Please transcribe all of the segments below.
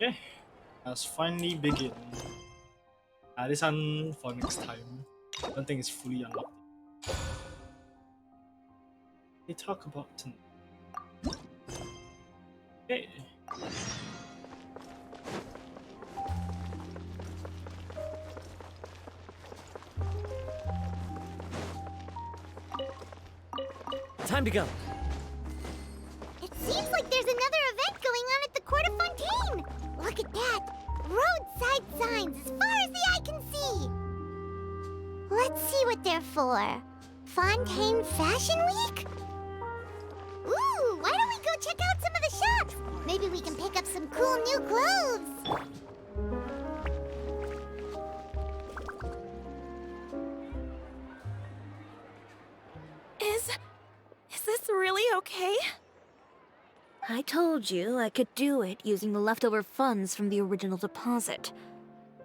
Okay, let's finally begin. This one for next time. I don't think it's fully unlocked. We talk about tonight. Okay. Time to go. It seems like there's another event going on at the Court of Fontaine! Look at that! Roadside signs as far as the eye can see! Let's see what they're for. Fontaine Fashion Week? Ooh, why don't we go check out some of the shops? Maybe we can pick up some cool new clothes! Is this really okay? I told you I could do it using the leftover funds from the original deposit.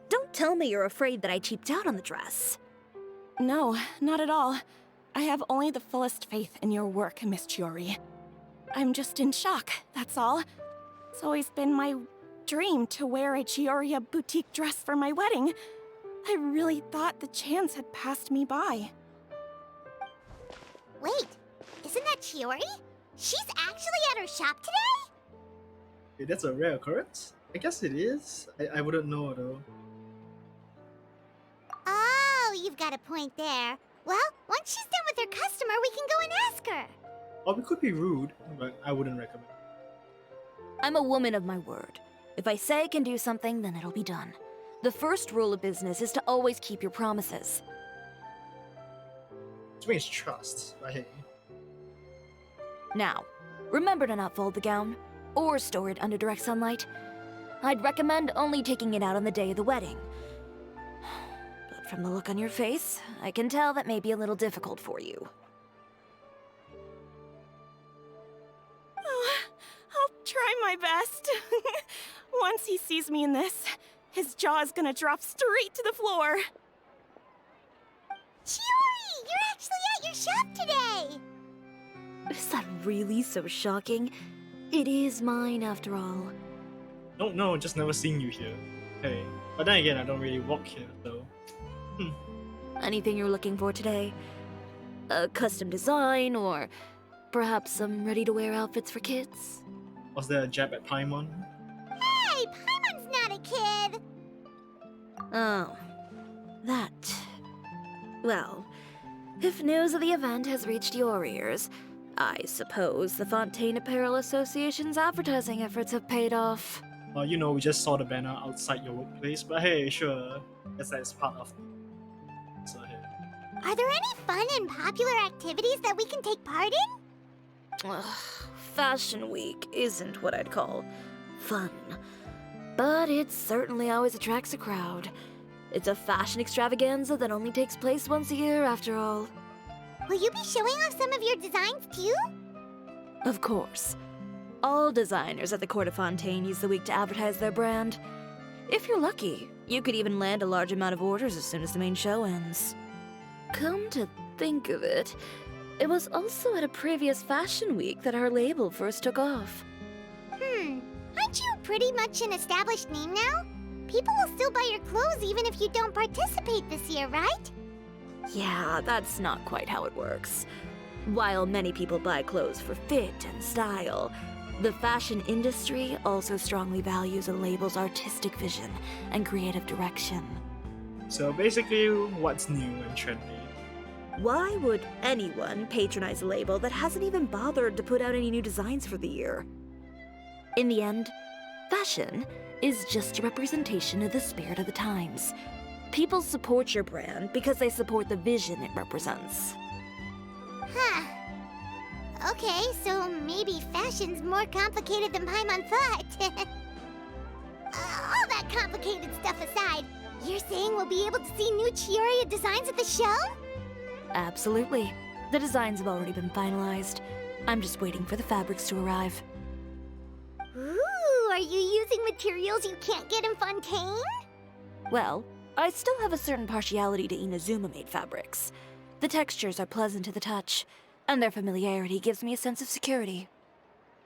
Don't tell me you're afraid that I cheaped out on the dress. No, not at all. I have only the fullest faith in your work, Miss Chiori. I'm just in shock, that's all. It's always been my dream to wear a Chioria boutique dress for my wedding. I really thought the chance had passed me by. Wait, isn't that Chiori? She's actually at her shop today? Okay, that's a rare occurrence? I guess it is. I wouldn't know though. Oh, you've got a point there. Well, once she's done with her customer, we can go and ask her. Or we could be rude, but I wouldn't recommend. I'm a woman of my word. If I say I can do something, then it'll be done. The first rule of business is to always keep your promises. To me, it's trust. But hey, Now, remember to not fold the gown, or store it under direct sunlight. I'd recommend only taking it out on the day of the wedding. But from the look on your face, I can tell that may be a little difficult for you. Oh, I'll try my best. Once he sees me in this, his jaw is gonna drop straight to the floor. Chiori, you're actually at your shop today! Is that really so shocking? It is mine, after all. don't know, just never seen you here. Hey, but then again, I don't really walk here, so. Anything you're looking for today? A custom design, or perhaps some ready-to-wear outfits for kids? Was there a jab at Paimon? Hey, Paimon's not a kid! Oh, that. Well, if news of the event has reached your ears, I suppose the Fontaine Apparel Association's advertising efforts have paid off. Well, you know, we just saw the banner outside your workplace, but hey, sure, guess that's part of the. So hey. Are there any fun and popular activities that we can take part in? Ugh, Fashion Week isn't what I'd call fun. But it certainly always attracts a crowd. It's a fashion extravaganza that only takes place once a year, after all. Will you be showing off some of your designs too? Of course. All designers at the Court of Fontaine use the week to advertise their brand. If you're lucky, you could even land a large amount of orders as soon as the main show ends. Come to think of it, it was also at a previous fashion week that our label first took off. Aren't you pretty much an established name now? People will still buy your clothes even if you don't participate this year, right? Yeah, that's not quite how it works. While many people buy clothes for fit and style, the fashion industry also strongly values a label's artistic vision and creative direction. So basically, what's new and trendy? Why would anyone patronize a label that hasn't even bothered to put out any new designs for the year? In the end, fashion is just a representation of the spirit of the times. People support your brand because they support the vision it represents. Huh. Okay, so maybe fashion's more complicated than Paimon thought. All that complicated stuff aside, you're saying we'll be able to see new Chioria designs at the show? Absolutely. The designs have already been finalized. I'm just waiting for the fabrics to arrive. Ooh, are you using materials you can't get in Fontaine? Well, I still have a certain partiality to Inazuma-made fabrics. The textures are pleasant to the touch, and their familiarity gives me a sense of security.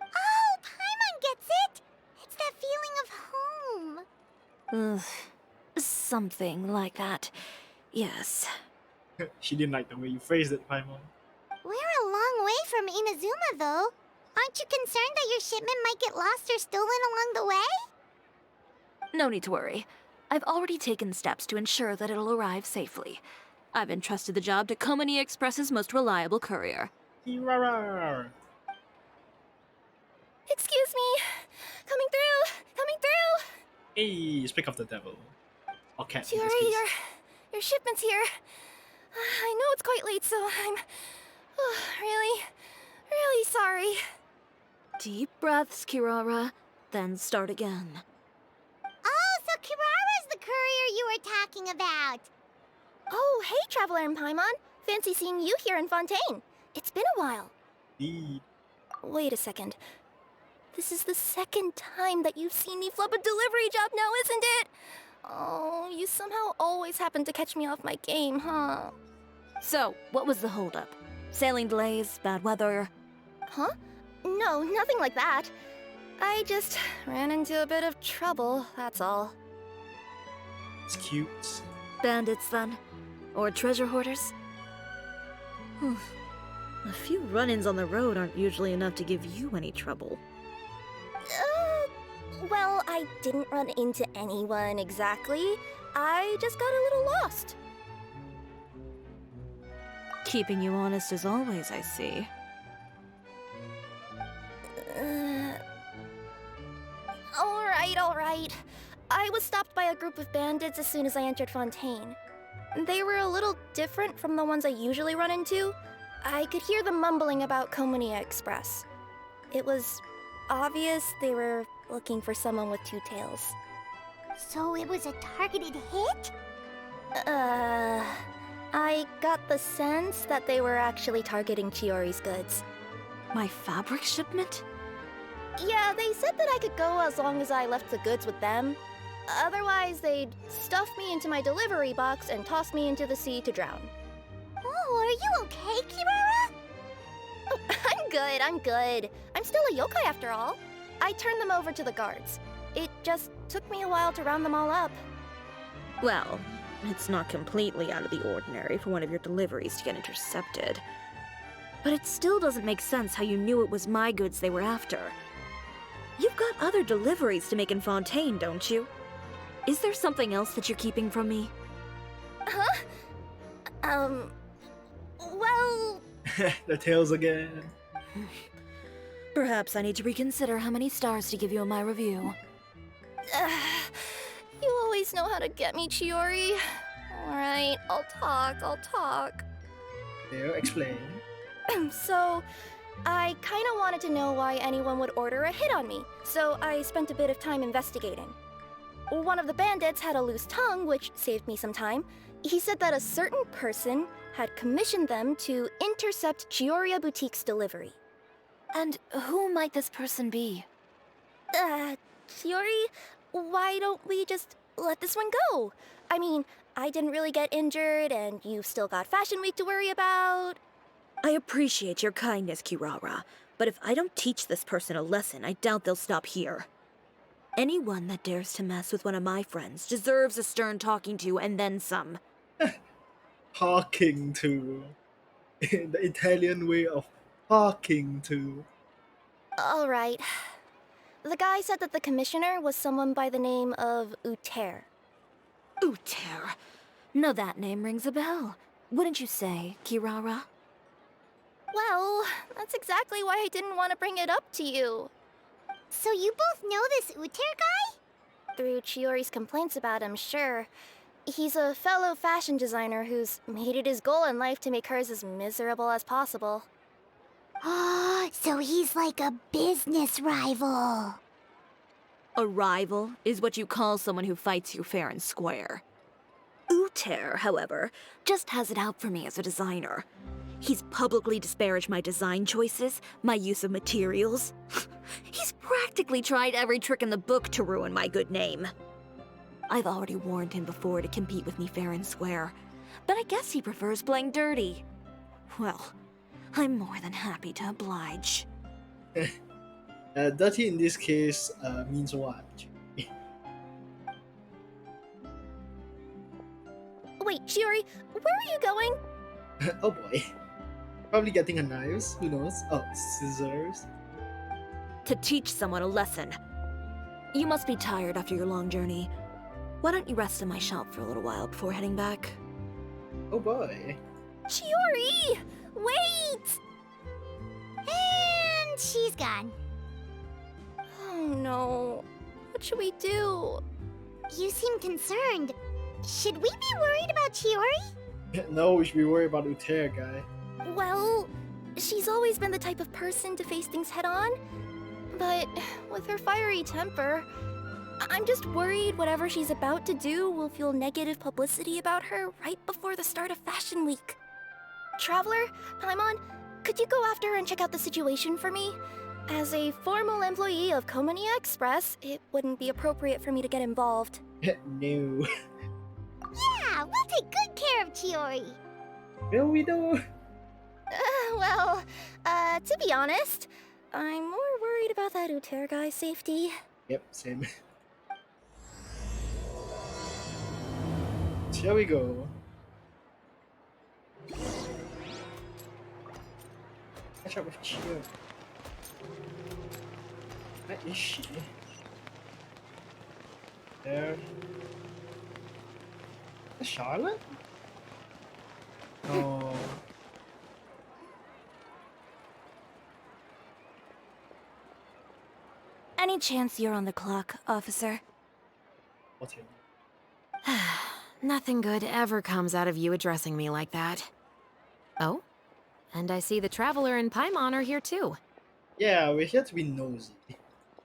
Oh, Paimon gets it! It's that feeling of Ugh. Something like that. Yes. She didn't like the way you phrased it, Paimon. We're a long way from Inazuma, though. Aren't you concerned that your shipment might get lost or stolen along the way? No need to worry. I've already taken steps to ensure that it'll arrive safely. I've entrusted the job to Komani Express's most reliable courier. Rawr. Excuse me. Coming through. Coming through. Hey, speak of the devil. Or cat in this Chiori, case. your shipment's here. I know it's quite late, so I'm really, really sorry. Deep breaths, Kirara, then start again. Oh, so Kirara's the courier you were talking about. Oh, hey, Traveler and Paimon. Fancy seeing you here in Fontaine. It's been a while. Indeed. Wait a second. This is the second time that you've seen me flub a delivery job now, isn't it? Oh, you somehow always happen to catch me off my game, huh? So, what was the holdup? Sailing delays, bad weather? Huh? No, nothing like that. I just ran into a bit of trouble, that's all. It's cute. Bandits, then? Or treasure hoarders? A few run-ins on the road aren't usually enough to give you any trouble. Well, I didn't run into anyone exactly. I just got a little lost. Keeping you honest as always, I see. All right. I was stopped by a group of bandits as soon as I entered Fontaine. They were a little different from the ones I usually run into. I could hear them mumbling about Komania Express. It was obvious they were looking for someone with two tails. So it was a targeted hit? I got the sense that they were actually targeting Chiori's goods. My fabric shipment? Yeah, they said that I could go as long as I left the goods with them. Otherwise, they'd stuff me into my delivery box and toss me into the sea to drown. Oh, are you okay, Kirara? Oh, I'm good. I'm still a yokai after all. I turned them over to the guards. It just took me a while to round them all up. Well, it's not completely out of the ordinary for one of your deliveries to get intercepted. But it still doesn't make sense how you knew it was my goods they were after. You've got other deliveries to make in Fontaine, don't you? Is there something else that you're keeping from me? Huh? Well... The tails again. Perhaps I need to reconsider how many stars to give you in my review. You always know how to get me, Chiori. Alright, I'll talk. There, explain. So, I kinda wanted to know why anyone would order a hit on me, so I spent a bit of time investigating. One of the bandits had a loose tongue, which saved me some time. He said that a certain person had commissioned them to intercept Chioria Boutique's delivery. And who might this person be? Chiori, why don't we just let this one go? I mean, I didn't really get injured, and you've still got Fashion Week to worry about. I appreciate your kindness, Kirara, but if I don't teach this person a lesson, I doubt they'll stop here. Anyone that dares to mess with one of my friends deserves a stern talking to and then some. Talking to. The Italian way of talking to. Alright. The guy said that the commissioner was someone by the name of Uter. Uter. No, that name rings a bell. Wouldn't you say, Kirara? Well, that's exactly why I didn't want to bring it up to you. So you both know this Uter guy? Through Chiori's complaints about him, sure. He's a fellow fashion designer who's made it his goal in life to make hers as miserable as possible. Oh, so he's like a business rival. A rival is what you call someone who fights you fair and square. Uter, however, just has it out for me as a designer. He's publicly disparaged my design choices, my use of materials. He's practically tried every trick in the book to ruin my good name. I've already warned him before to compete with me fair and square, but I guess he prefers playing dirty. Well, I'm more than happy to oblige. Dirty in this case means what? Wait, Chiori, where are you going? Oh boy. Probably getting a knives. Who knows? Oh, scissors. To teach someone a lesson. You must be tired after your long journey. Why don't you rest in my shop for a little while before heading back? Oh boy. Chiori! Wait! And she's gone. Oh no. What should we do? You seem concerned. Should we be worried about Chiori? No, we should be worried about Utera guy. Well, she's always been the type of person to face things head on. But with her fiery temper, I'm just worried whatever she's about to do will feel negative publicity about her right before the start of Fashion Week. Traveler, Paimon, could you go after her and check out the situation for me? As a formal employee of Komonia Express, it wouldn't be appropriate for me to get involved. No. Yeah, we'll take good care of Chiori. No, we don't. To be honest, I'm more worried about that Utera guy's safety. Yep, same. Shall we go? Catch up with Chiori. Where is she? There. Is Charlotte? Oh. Any chance you're on the clock, officer? What's it? Nothing good ever comes out of you addressing me like that. Oh? And I see the Traveler and Paimon are here too. Yeah, we're here to be nosy.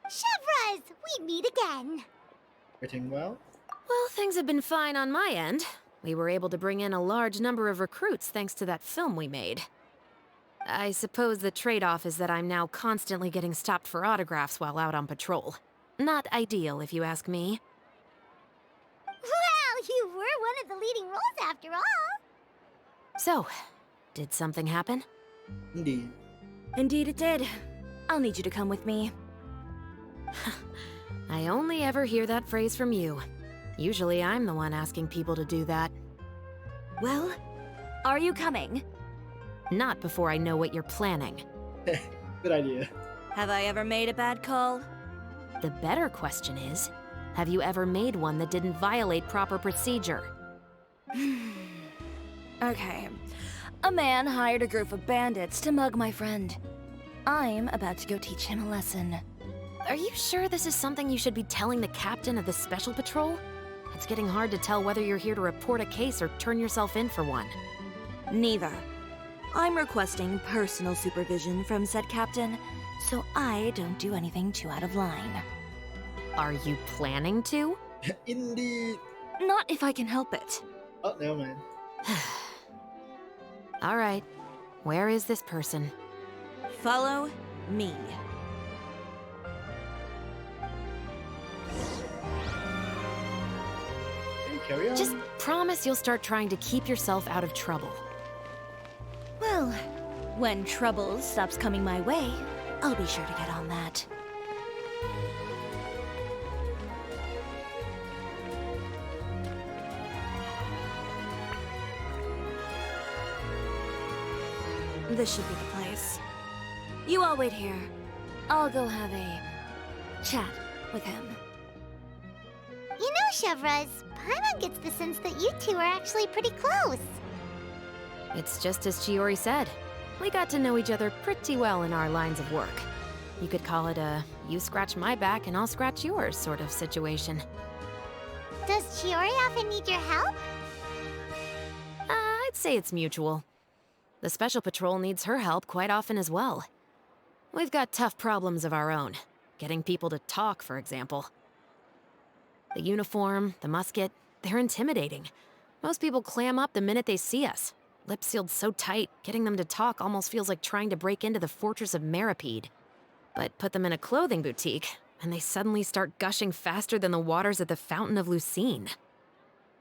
Chevras, we meet again. Everything well? Well, things have been fine on my end. We were able to bring in a large number of recruits thanks to that film we made. I suppose the trade-off is that I'm now constantly getting stopped for autographs while out on patrol. Not ideal, if you ask me. Well, you were one of the leading roles after all. So, did something happen? Indeed. Indeed it did. I'll need you to come with me. I only ever hear that phrase from you. Usually I'm the one asking people to do that. Well, are you coming? Not before I know what you're planning. Good idea. Have I ever made a bad call? The better question is, have you ever made one that didn't violate proper procedure? Okay. A man hired a group of bandits to mug my friend. I'm about to go teach him a lesson. Are you sure this is something you should be telling the captain of the Special Patrol? It's getting hard to tell whether you're here to report a case or turn yourself in for one. Neither. I'm requesting personal supervision from said captain, so I don't do anything too out of line. Are you planning to? Indeed. Not if I can help it. Oh, never mind. All right. Where is this person? Follow me. Okay, carry on. Just promise you'll start trying to keep yourself out of trouble. Well, when trouble stops coming my way, I'll be sure to get on that. This should be the place. You all wait here. I'll go have a chat with him. You know, Chevras, Paimon gets the sense that you two are actually pretty close. It's just as Chiori said. We got to know each other pretty well in our lines of work. You could call it a you scratch my back and I'll scratch yours sort of situation. Does Chiori often need your help? I'd say it's mutual. The Special Patrol needs her help quite often as well. We've got tough problems of our own. Getting people to talk, for example. The uniform, the musket, they're intimidating. Most people clam up the minute they see us. Lips sealed so tight, getting them to talk almost feels like trying to break into the fortress of Meripede. But put them in a clothing boutique, and they suddenly start gushing faster than the waters at the Fountain of Lucine.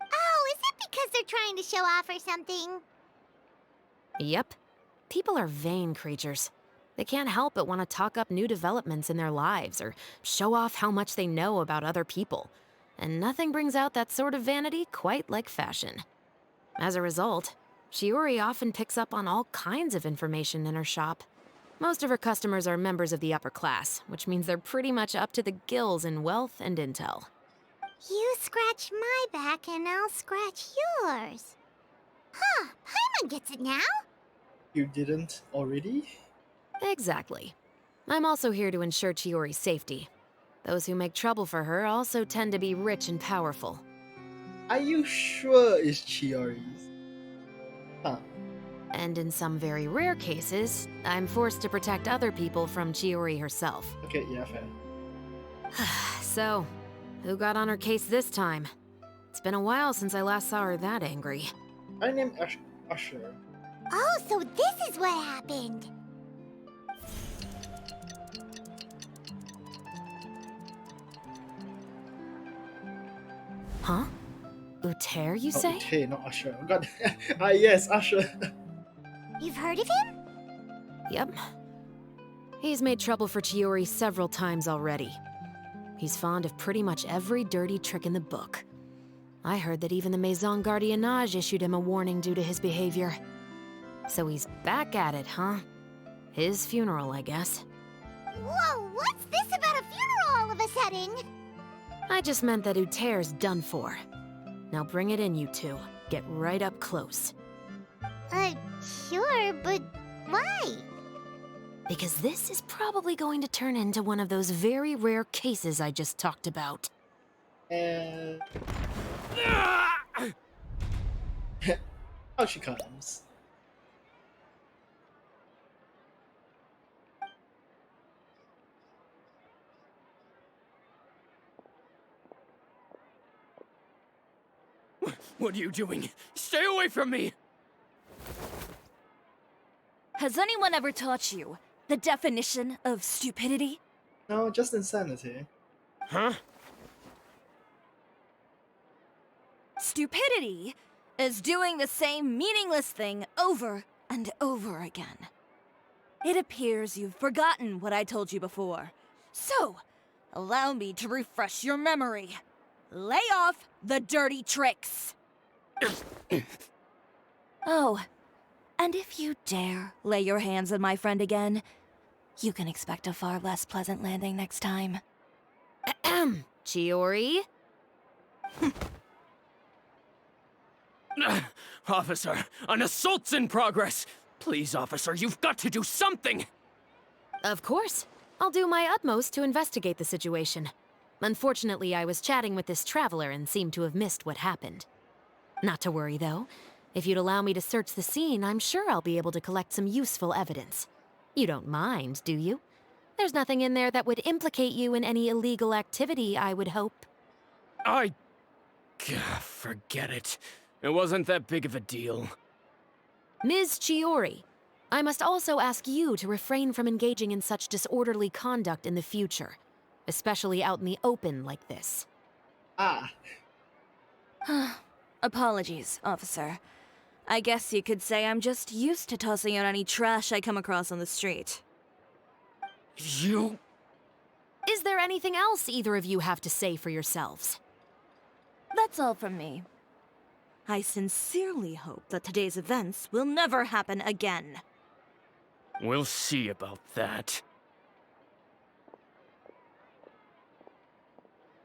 Oh, is it because they're trying to show off or something? Yep. People are vain creatures. They can't help but want to talk up new developments in their lives or show off how much they know about other people. And nothing brings out that sort of vanity quite like fashion. As a result, Chiori often picks up on all kinds of information in her shop. Most of her customers are members of the upper class, which means they're pretty much up to the gills in wealth and intel. You scratch my back and I'll scratch yours. Huh, Paimon gets it now? You didn't already? Exactly. I'm also here to ensure Chiori's safety. Those who make trouble for her also tend to be rich and powerful. Are you sure it's Chiori's? Huh. And in some very rare cases, I'm forced to protect other people from Chiori herself. Okay, yeah, fair. So, who got on her case this time? It's been a while since I last saw her that angry. I named Usher. Oh, so this is what happened. Huh? Uter, you say? Okay, not Usher. Oh, God. Yes, Usher. You've heard of him? Yep. He's made trouble for Chiori several times already. He's fond of pretty much every dirty trick in the book. I heard that even the Maison Gardiennage issued him a warning due to his behavior. So he's back at it, huh? His funeral, I guess. Whoa, what's this about a funeral all of a sudden? I just meant that Uter's done for. Now bring it in, you two. Get right up close. Sure, but why? Because this is probably going to turn into one of those very rare cases I just talked about. And... Out she comes. What are you doing? Stay away from me! Has anyone ever taught you the definition of stupidity? No, just insanity. Huh? Stupidity is doing the same meaningless thing over and over again. It appears you've forgotten what I told you before. So, allow me to refresh your memory. Lay off the dirty tricks. Oh, and if you dare lay your hands on my friend again, you can expect a far less pleasant landing next time. Ahem. Chiori? Officer, an assault's in progress! Please, officer, you've got to do something! Of course. I'll do my utmost to investigate the situation. Unfortunately, I was chatting with this traveler and seemed to have missed what happened. Not to worry, though. If you'd allow me to search the scene, I'm sure I'll be able to collect some useful evidence. You don't mind, do you? There's nothing in there that would implicate you in any illegal activity, I would hope. Forget it. It wasn't that big of a deal. Ms. Chiori, I must also ask you to refrain from engaging in such disorderly conduct in the future, especially out in the open like this. Ah. Apologies, officer. I guess you could say I'm just used to tossing out any trash I come across on the street. You... Is there anything else either of you have to say for yourselves? That's all from me. I sincerely hope that today's events will never happen again. We'll see about that.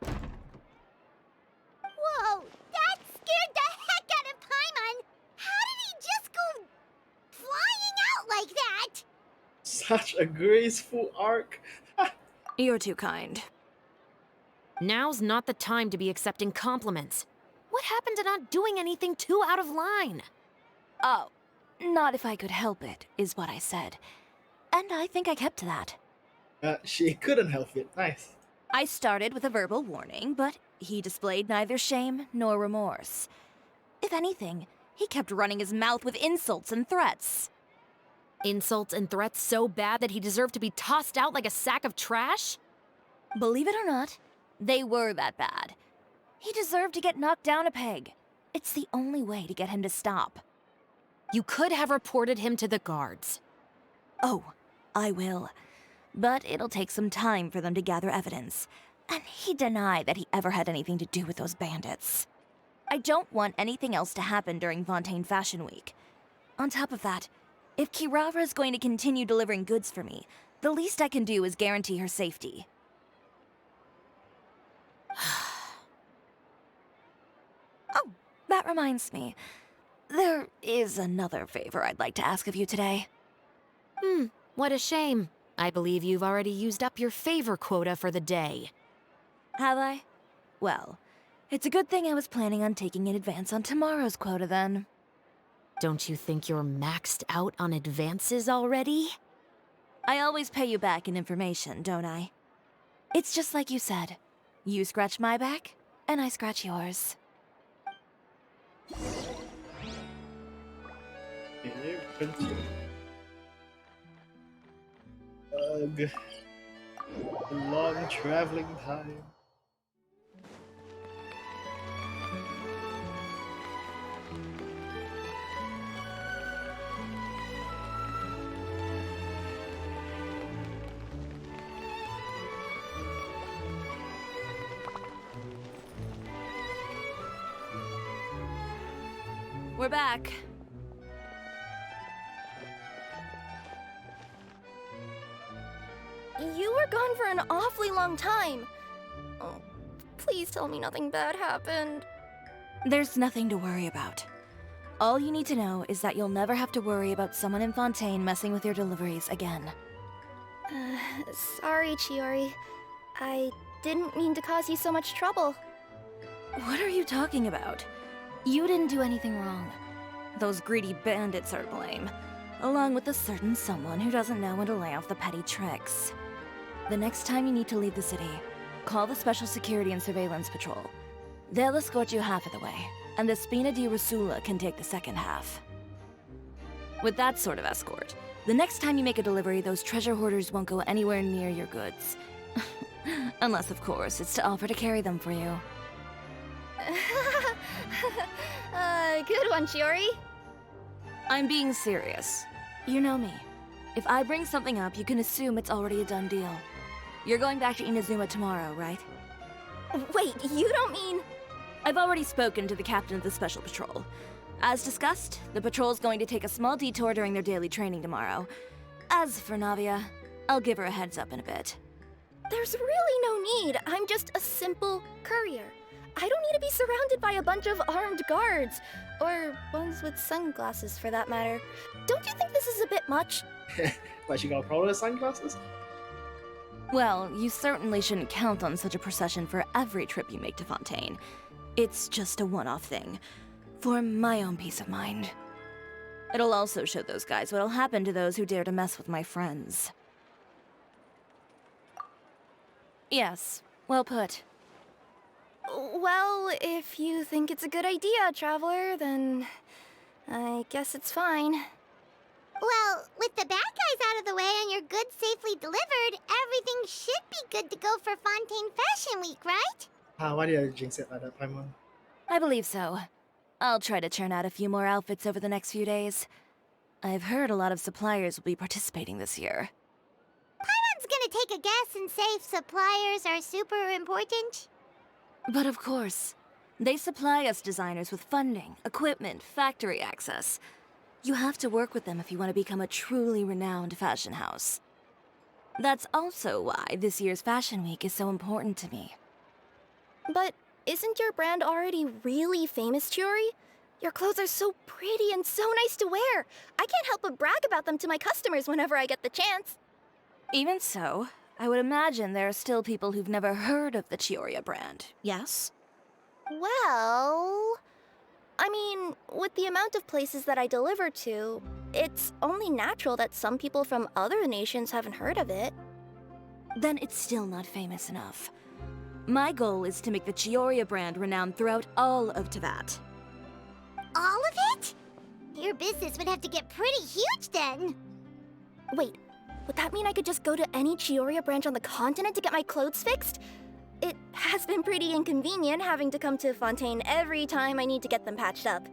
Whoa, that scared the heck out of Paimon! How did he just go flying out like that? Such a graceful arc. You're too kind. Now's not the time to be accepting compliments. What happened to not doing anything too out of line? Oh, not if I could help it, is what I said. And I think I kept to that. She couldn't help it. Nice. I started with a verbal warning, but he displayed neither shame nor remorse. If anything, he kept running his mouth with insults and threats. Insults and threats so bad that he deserved to be tossed out like a sack of trash? Believe it or not, they were that bad. He deserved to get knocked down a peg. It's the only way to get him to stop. You could have reported him to the guards. Oh, I will. But it'll take some time for them to gather evidence. And he denied that he ever had anything to do with those bandits. I don't want anything else to happen during Fontaine Fashion Week. On top of that, if Kirara is going to continue delivering goods for me, the least I can do is guarantee her safety. Oh, that reminds me. There is another favor I'd like to ask of you today. What a shame. I believe you've already used up your favor quota for the day. Have I? Well, it's a good thing I was planning on taking an advance on tomorrow's quota then. Don't you think you're maxed out on advances already? I always pay you back in information, don't I? It's just like you said. You scratch my back, and I scratch yours. Okay, continue. Ugh. A long traveling time. We're back. You were gone for an awfully long time. Oh, please tell me nothing bad happened. There's nothing to worry about. All you need to know is that you'll never have to worry about someone in Fontaine messing with your deliveries again. Sorry, Chiori. I didn't mean to cause you so much trouble. What are you talking about? You didn't do anything wrong. Those greedy bandits are to blame, along with a certain someone who doesn't know when to lay off the petty tricks. The next time you need to leave the city, call the Special Security and Surveillance Patrol. They'll escort you half of the way, and the Spina di Rusula can take the second half. With that sort of escort, the next time you make a delivery, those treasure hoarders won't go anywhere near your goods. Unless, of course, it's to offer to carry them for you. Good one, Chiori. I'm being serious. You know me. If I bring something up, you can assume it's already a done deal. You're going back to Inazuma tomorrow, right? Wait, you don't mean... I've already spoken to the captain of the Special Patrol. As discussed, the patrol's going to take a small detour during their daily training tomorrow. As for Navia, I'll give her a heads up in a bit. There's really no need. I'm just a simple courier. I don't need to be surrounded by a bunch of armed guards. Or ones with sunglasses, for that matter. Don't you think this is a bit much? Why, she got a problem with sunglasses? Well, you certainly shouldn't count on such a procession for every trip you make to Fontaine. It's just a one-off thing, for my own peace of mind. It'll also show those guys what'll happen to those who dare to mess with my friends. Yes, well put. Well, if you think it's a good idea, Traveler, then I guess it's fine. Well, with the bad guys out of the way and your goods safely delivered, everything should be good to go for Fontaine Fashion Week, right? Why did I jinx it like that, Paimon? I believe so. I'll try to churn out a few more outfits over the next few days. I've heard a lot of suppliers will be participating this year. Paimon's gonna take a guess and say suppliers are super important. But of course, they supply us designers with funding, equipment, factory access. You have to work with them if you want to become a truly renowned fashion house. That's also why this year's Fashion Week is so important to me. But isn't your brand already really famous, Chiori? Your clothes are so pretty and so nice to wear. I can't help but brag about them to my customers whenever I get the chance. Even so, I would imagine there are still people who've never heard of the Cisoria brand, yes? Well... I mean, with the amount of places that I deliver to, it's only natural that some people from other nations haven't heard of it. Then it's still not famous enough. My goal is to make the Cisoria brand renowned throughout all of Teyvat. All of it? Your business would have to get pretty huge then. Wait, would that mean I could just go to any Cisoria branch on the continent to get my clothes fixed? It has been pretty inconvenient having to come to Fontaine every time I need to get them patched up.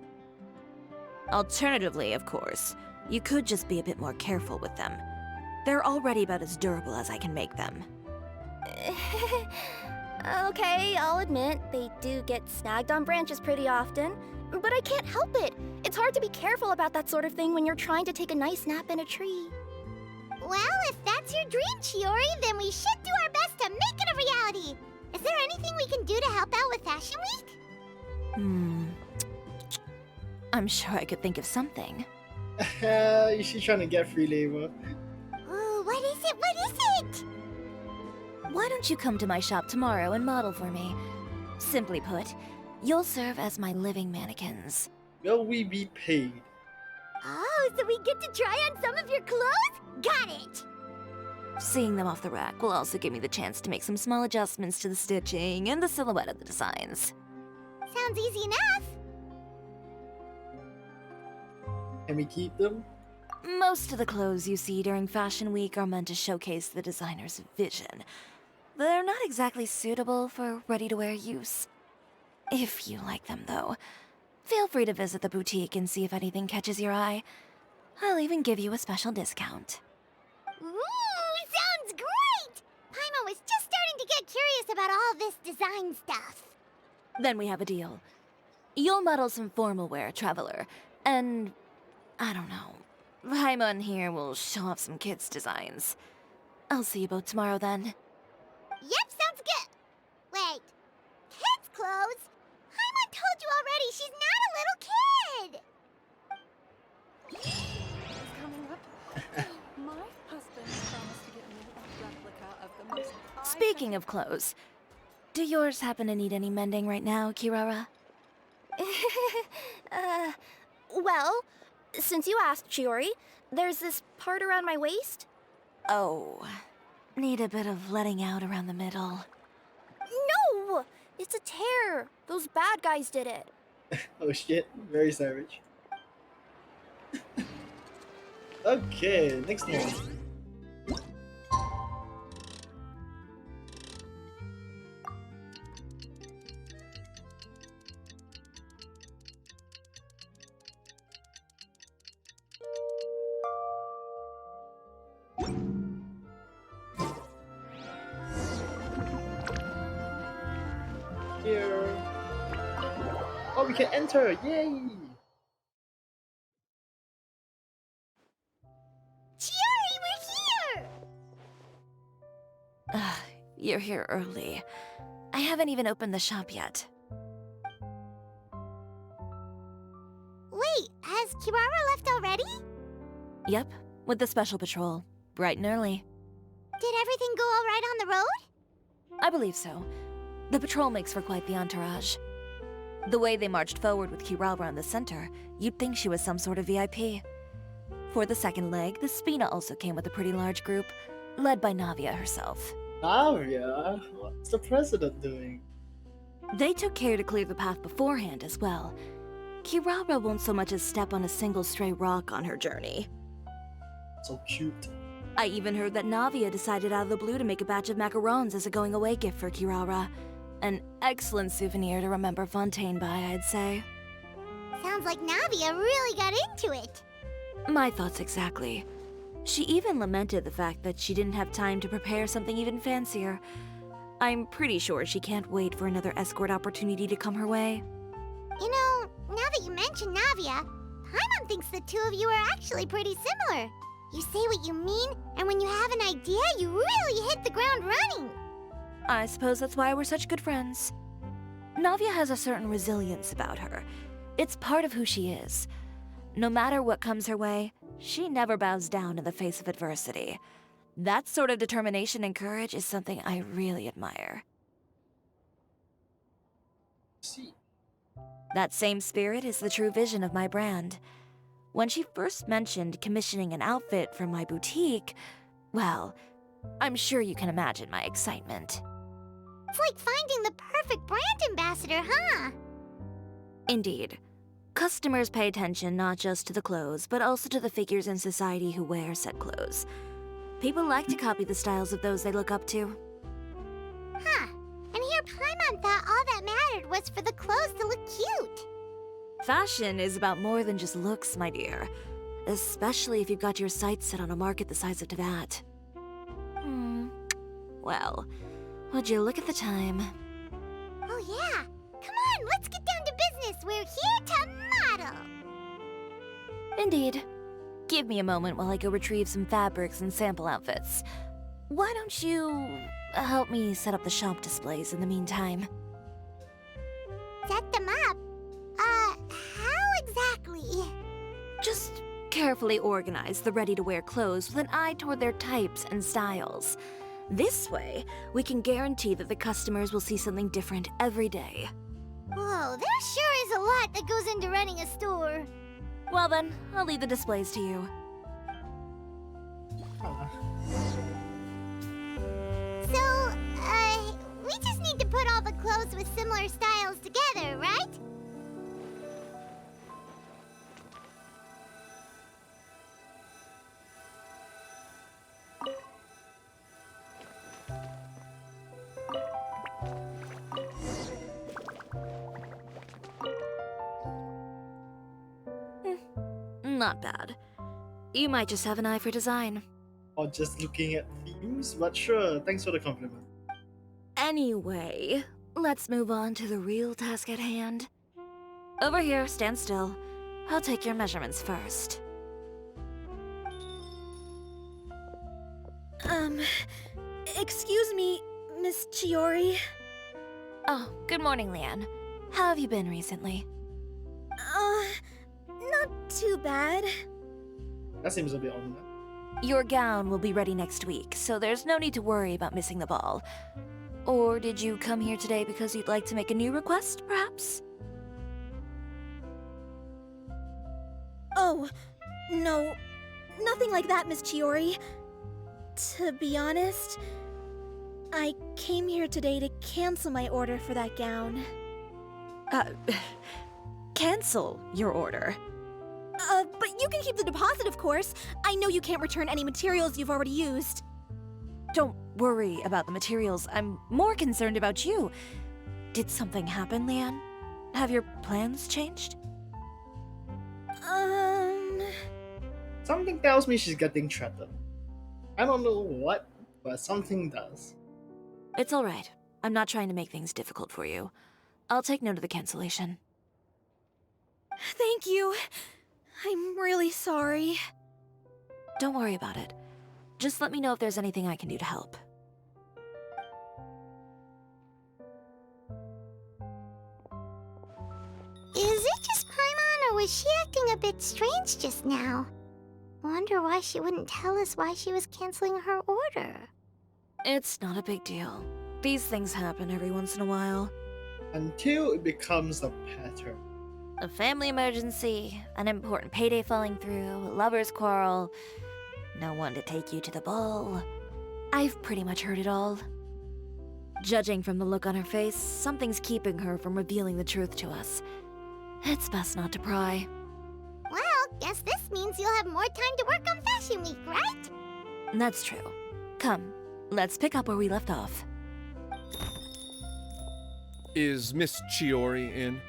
Alternatively, of course, you could just be a bit more careful with them. They're already about as durable as I can make them. Okay, I'll admit, they do get snagged on branches pretty often, but I can't help it. It's hard to be careful about that sort of thing when you're trying to take a nice nap in a tree. Well, if that's your dream, Chiori, then we should do our best to make it a reality. Is there anything we can do to help out with Fashion Week? I'm sure I could think of something. Is she trying to get free labor? Ooh, what is it? What is it? Why don't you come to my shop tomorrow and model for me? Simply put, you'll serve as my living mannequins. Will we be paid? Oh, so we get to try on some of your clothes? Got it! Seeing them off the rack will also give me the chance to make some small adjustments to the stitching and the silhouette of the designs. Sounds easy enough. Can we keep them? Most of the clothes you see during Fashion Week are meant to showcase the designer's vision. They're not exactly suitable for ready-to-wear use. If you like them, though, feel free to visit the boutique and see if anything catches your eye. I'll even give you a special discount. Ooh, sounds great! Paimon was just starting to get curious about all this design stuff. Then we have a deal. You'll model some formal wear, Traveler, and I don't know. Paimon here will show off some kids' designs. I'll see you both tomorrow then. Yep, sounds good. Wait, kids' clothes? Paimon told you already she's not a little kid. Coming up. My husband promised to get me a replica of the most Speaking of clothes, do yours happen to need any mending right now, Kirara? Well, since you asked, Chiori, there's this part around my waist. Oh, need a bit of letting out around the middle. No! It's a tear. Those bad guys did it. Oh shit, very savage. Okay, next one. Here. Oh, we can enter! Yay! Chiori, we're here! You're here early. I haven't even opened the shop yet. Wait, has Kirara left already? Yep, with the special patrol. Bright and early. Did everything go all right on the road? I believe so. The patrol makes for quite the entourage. The way they marched forward with Kirara in the center, you'd think she was some sort of VIP. For the second leg, the Spina also came with a pretty large group, led by Navia herself. Navia? What's the president doing? They took care to clear the path beforehand as well. Kirara won't so much as step on a single stray rock on her journey. So cute. I even heard that Navia decided out of the blue to make a batch of macarons as a going-away gift for Kirara. An excellent souvenir to remember Fontaine by, I'd say. Sounds like Navia really got into it. My thoughts exactly. She even lamented the fact that she didn't have time to prepare something even fancier. I'm pretty sure she can't wait for another escort opportunity to come her way. You know, now that you mention Navia, Paimon thinks the two of you are actually pretty similar. You say what you mean, and when you have an idea, you really hit the ground running. I suppose that's why we're such good friends. Navia has a certain resilience about her. It's part of who she is. No matter what comes her way, she never bows down in the face of adversity. That sort of determination and courage is something I really admire. See. That same spirit is the true vision of my brand. When she first mentioned commissioning an outfit for my boutique, well, I'm sure you can imagine my excitement. It's like finding the perfect brand ambassador, huh? Indeed. Customers pay attention not just to the clothes, but also to the figures in society who wear said clothes. People like to copy the styles of those they look up to. Huh. And here Paimon thought all that mattered was for the clothes to look cute. Fashion is about more than just looks, my dear. Especially if you've got your sights set on a market the size of Teyvat. Well, Would you look at the time? Oh yeah! Come on, let's get down to business. We're here to model. Indeed. Give me a moment while I go retrieve some fabrics and sample outfits. Why don't you help me set up the shop displays in the meantime? Set them up? How exactly? Just carefully organize the ready-to-wear clothes with an eye toward their types and styles. This way, we can guarantee that the customers will see something different every day. Whoa, there sure is a lot that goes into running a store. Well then, I'll leave the displays to you. So, we just need to put all the clothes with similar styles together, right? Not bad. You might just have an eye for design. Or just looking at themes, but sure, thanks for the compliment. Anyway, let's move on to the real task at hand. Over here, stand still. I'll take your measurements first. Excuse me, Miss Chiori. Oh, good morning, Leanne. How have you been recently? Not too bad. That seems a bit ominous. Your gown will be ready next week, so there's no need to worry about missing the ball. Or did you come here today because you'd like to make a new request, perhaps? Oh, no. Nothing like that, Miss Chiori. To be honest, I came here today to cancel my order for that gown. Cancel your order. But you can keep the deposit, of course. I know you can't return any materials you've already used. Don't worry about the materials. I'm more concerned about you. Did something happen, Leanne? Have your plans changed? Something tells me she's getting threatened. I don't know what, but something does. It's all right. I'm not trying to make things difficult for you. I'll take note of the cancellation. Thank you. I'm really sorry. Don't worry about it. Just let me know if there's anything I can do to help. Is it just Paimon, or was she acting a bit strange just now? Wonder why she wouldn't tell us why she was canceling her order. It's not a big deal. These things happen every once in a while. Until it becomes a pattern. A family emergency, an important payday falling through, a lover's quarrel, no one to take you to the ball. I've pretty much heard it all. Judging from the look on her face, something's keeping her from revealing the truth to us. It's best not to pry. Well, guess this means you'll have more time to work on Fashion Week, right? That's true. Come, let's pick up where we left off. Is Miss Chiori in?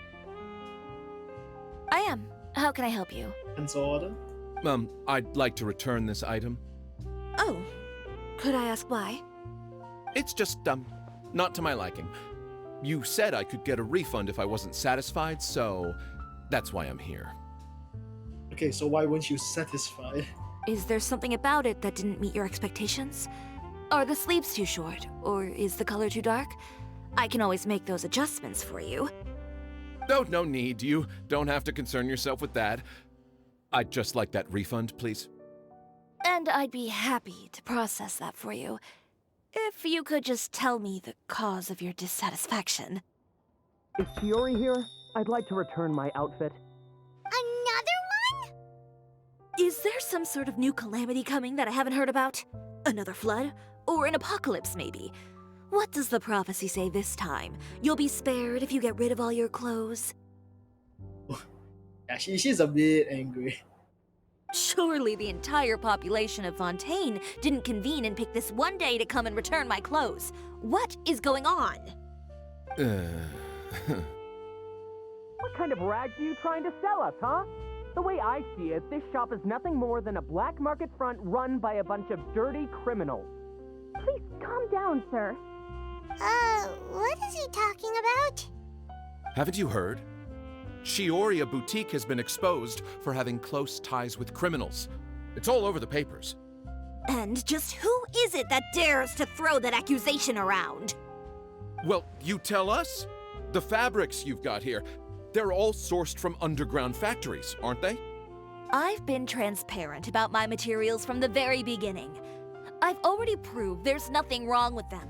I am. How can I help you? Cancel order? I'd like to return this item. Oh, could I ask why? It's just, not to my liking. You said I could get a refund if I wasn't satisfied, so that's why I'm here. Okay, so why weren't you satisfied? Is there something about it that didn't meet your expectations? Are the sleeves too short, or is the color too dark? I can always make those adjustments for you. No need. You don't have to concern yourself with that. I'd just like that refund, please. And I'd be happy to process that for you. If you could just tell me the cause of your dissatisfaction. Is Chiori here? I'd like to return my outfit. Another one? Is there some sort of new calamity coming that I haven't heard about? Another flood? Or an apocalypse, maybe? What does the prophecy say this time? You'll be spared if you get rid of all your clothes? Yeah, she's a bit angry. Surely the entire population of Fontaine didn't convene and pick this one day to come and return my clothes. What is going on? What kind of rags are you trying to sell us, huh? The way I see it, this shop is nothing more than a black market front run by a bunch of dirty criminals. Please calm down, sir. What is he talking about? Haven't you heard? Chiori boutique has been exposed for having close ties with criminals. It's all over the papers. And just who is it that dares to throw that accusation around? Well, you tell us. The fabrics you've got here, they're all sourced from underground factories, aren't they? I've been transparent about my materials from the very beginning. I've already proved there's nothing wrong with them.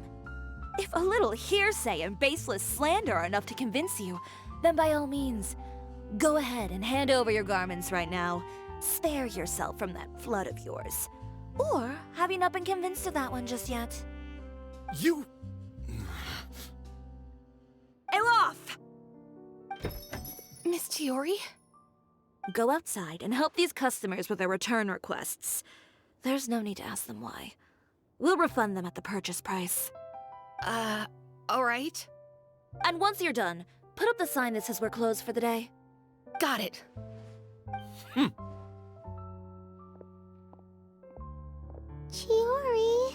If a little hearsay and baseless slander are enough to convince you, then by all means, go ahead and hand over your garments right now. Spare yourself from that flood of yours. Or have you not been convinced of that one just yet? You... Elof! Miss Chiori? Go outside and help these customers with their return requests. There's no need to ask them why. We'll refund them at the purchase price. Alright. And once you're done, put up the sign that says we're closed for the day. Got it. Chiori.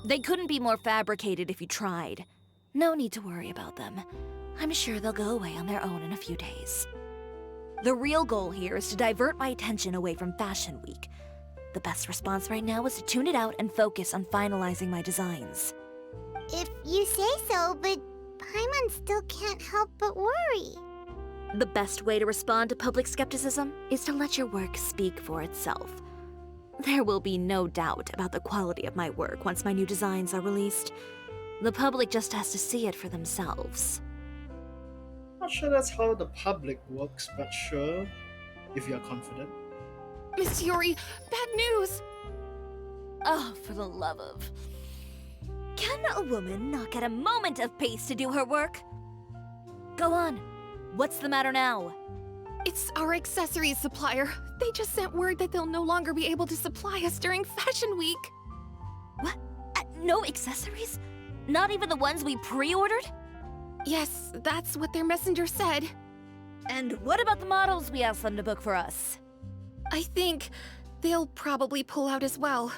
They couldn't be more fabricated if you tried. No need to worry about them. I'm sure they'll go away on their own in a few days. The real goal here is to divert my attention away from Fashion Week. The best response right now is to tune it out and focus on finalizing my designs. If you say so, but Paimon still can't help but worry. The best way to respond to public skepticism is to let your work speak for itself. There will be no doubt about the quality of my work once my new designs are released. The public just has to see it for themselves. Not sure that's how the public works, but sure, if you're confident. Miss Chiori, bad news! Oh, for the love of... Can a woman not get a moment of peace to do her work? Go on. What's the matter now? It's our accessories supplier. They just sent word that they'll no longer be able to supply us during Fashion Week. What? No accessories? Not even the ones we pre-ordered? Yes, that's what their messenger said. And what about the models we asked them to book for us? I think they'll probably pull out as well.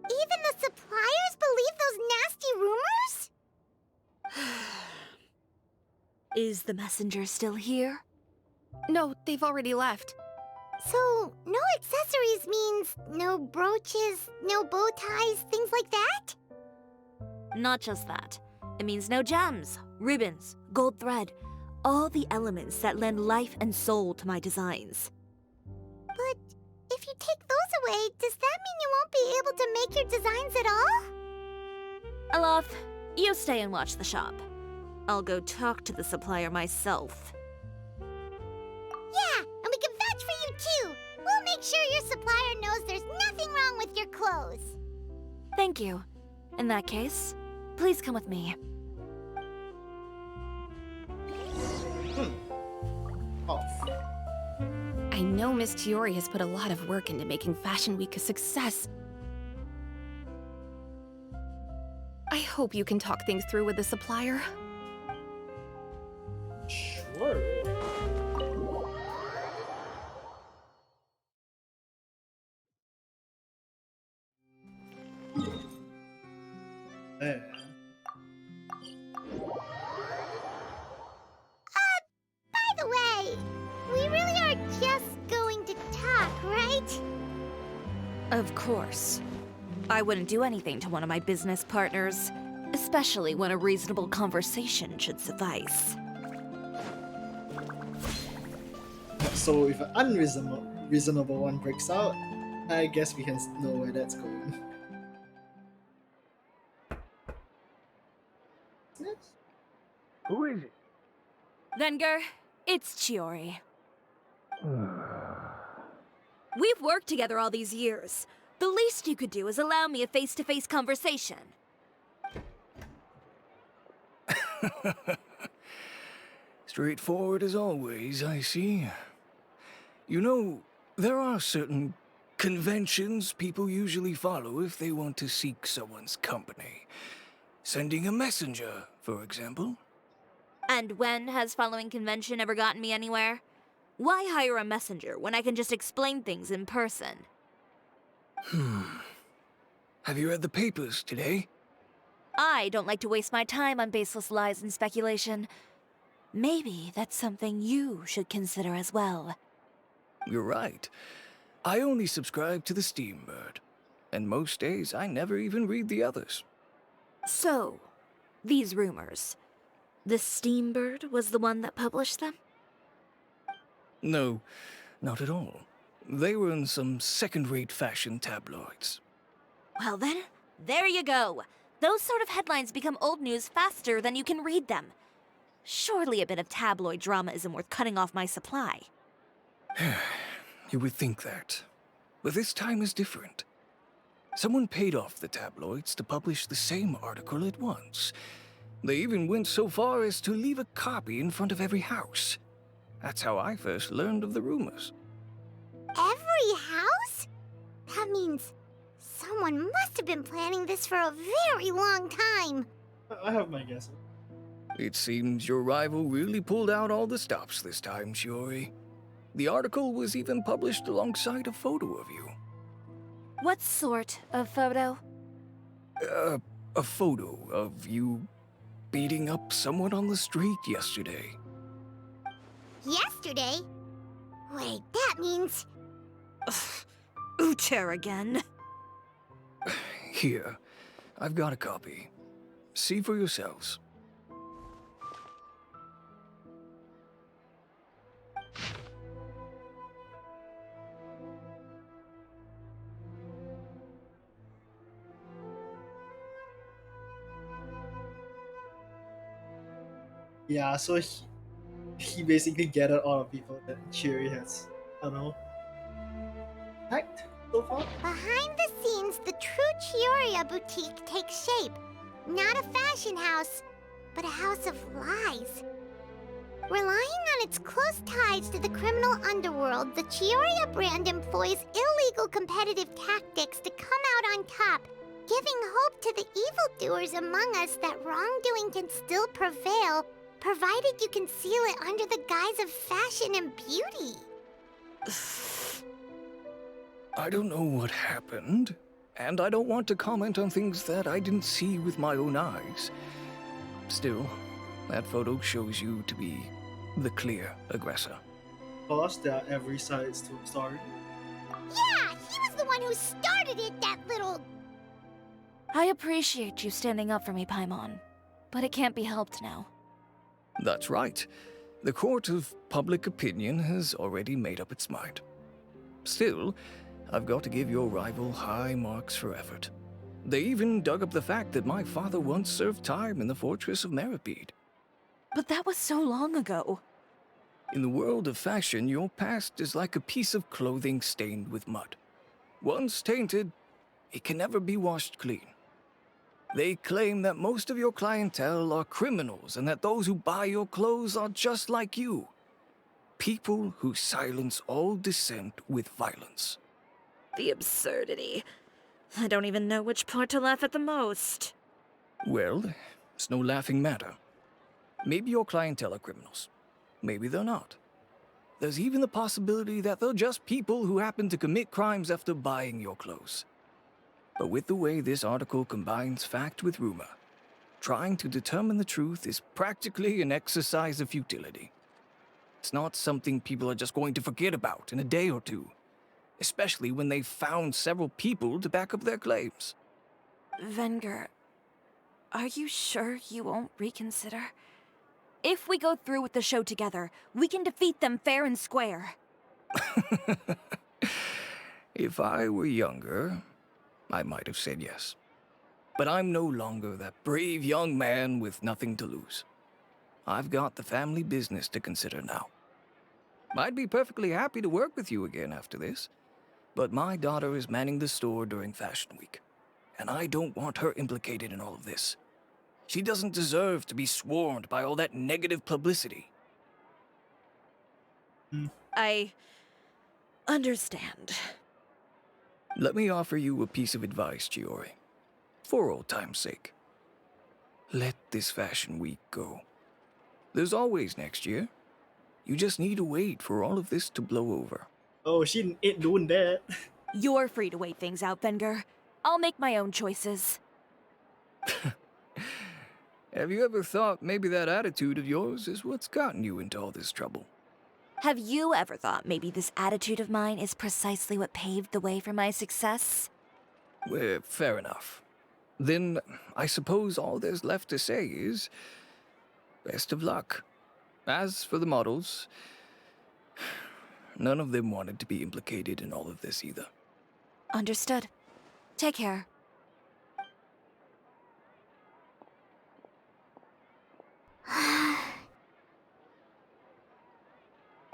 Even the suppliers believe those nasty rumors? Is the messenger still here? No, they've already left. So, no accessories means no brooches, no bow ties, things like that? Not just that. It means no gems, ribbons, gold thread, all the elements that lend life and soul to my designs. But if you take those away, does that mean you won't be able to make your designs at all? Alof, you stay and watch the shop. I'll go talk to the supplier myself. Yeah, and we can vouch for you too. We'll make sure your supplier knows there's nothing wrong with your clothes. Thank you. In that case, please come with me. Off. I know Miss Chiori has put a lot of work into making Fashion Week a success. I hope you can talk things through with the supplier. Sure. There. By the way, we really are just going to talk, right? Of course. I wouldn't do anything to one of my business partners, especially when a reasonable conversation should suffice. So if an unreasonable one breaks out, I guess we can know where that's going. Yes. Who is it? Venger, it's Chiori. We've worked together all these years. The least you could do is allow me a face-to-face conversation. Straightforward as always, I see. You know, there are certain conventions people usually follow if they want to seek someone's company. Sending a messenger, for example. And when has following convention ever gotten me anywhere? Why hire a messenger when I can just explain things in person? Have you read the papers today? I don't like to waste my time on baseless lies and speculation. Maybe that's something you should consider as well. You're right. I only subscribe to the Steambird, and most days I never even read the others. So, these rumors. The Steambird was the one that published them? No, not at all. They were in some second-rate fashion tabloids. Well then, there you go. Those sort of headlines become old news faster than you can read them. Surely a bit of tabloid drama isn't worth cutting off my supply. You would think that. But this time is different. Someone paid off the tabloids to publish the same article at once. They even went so far as to leave a copy in front of every house. That's how I first learned of the rumors. Every house? That means someone must have been planning this for a very long time. I have my guesses. It seems your rival really pulled out all the stops this time, Chiori. The article was even published alongside a photo of you. What sort of photo? A photo of you beating up someone on the street yesterday. Yesterday? Wait, that means... Uter again. Here, I've got a copy. See for yourselves. Yeah, so he basically gathered all the people that Chiori has, I don't know, hacked so far. Behind the scenes, the true Chioria boutique takes shape. Not a fashion house, but a house of lies. Relying on its close ties to the criminal underworld, the Chioria brand employs illegal competitive tactics to come out on top, giving hope to the evildoers among us that wrongdoing can still prevail, provided you conceal it under the guise of fashion and beauty. I don't know what happened, and I don't want to comment on things that I didn't see with my own eyes. Still, that photo shows you to be the clear aggressor. Plus, there are every sides to a story. Yeah, he was the one who started it, that little... I appreciate you standing up for me, Paimon, but it can't be helped now. That's right. The court of public opinion has already made up its mind. Still, I've got to give your rival high marks for effort. They even dug up the fact that my father once served time in the fortress of Meripede. But that was so long ago. In the world of fashion, your past is like a piece of clothing stained with mud. Once tainted, it can never be washed clean. They claim that most of your clientele are criminals and that those who buy your clothes are just like you. People who silence all dissent with violence. The absurdity. I don't even know which part to laugh at the most. Well, it's no laughing matter. Maybe your clientele are criminals. Maybe they're not. There's even the possibility that they're just people who happen to commit crimes after buying your clothes. But with the way this article combines fact with rumor, trying to determine the truth is practically an exercise of futility. It's not something people are just going to forget about in a day or two, especially when they've found several people to back up their claims. Venger, are you sure you won't reconsider? If we go through with the show together, we can defeat them fair and square. If I were younger, I might have said yes. But I'm no longer that brave young man with nothing to lose. I've got the family business to consider now. I'd be perfectly happy to work with you again after this, but my daughter is manning the store during Fashion Week, and I don't want her implicated in all of this. She doesn't deserve to be swarmed by all that negative publicity. I understand. Let me offer you a piece of advice, Chiori. For old time's sake. Let this Fashion Week go. There's always next year. You just need to wait for all of this to blow over. Oh, she ain't doing that. You're free to wait things out, Venger. I'll make my own choices. Have you ever thought maybe that attitude of yours is what's gotten you into all this trouble? Have you ever thought maybe this attitude of mine is precisely what paved the way for my success? Well, fair enough. Then I suppose all there's left to say is best of luck. As for the models, none of them wanted to be implicated in all of this either. Understood. Take care.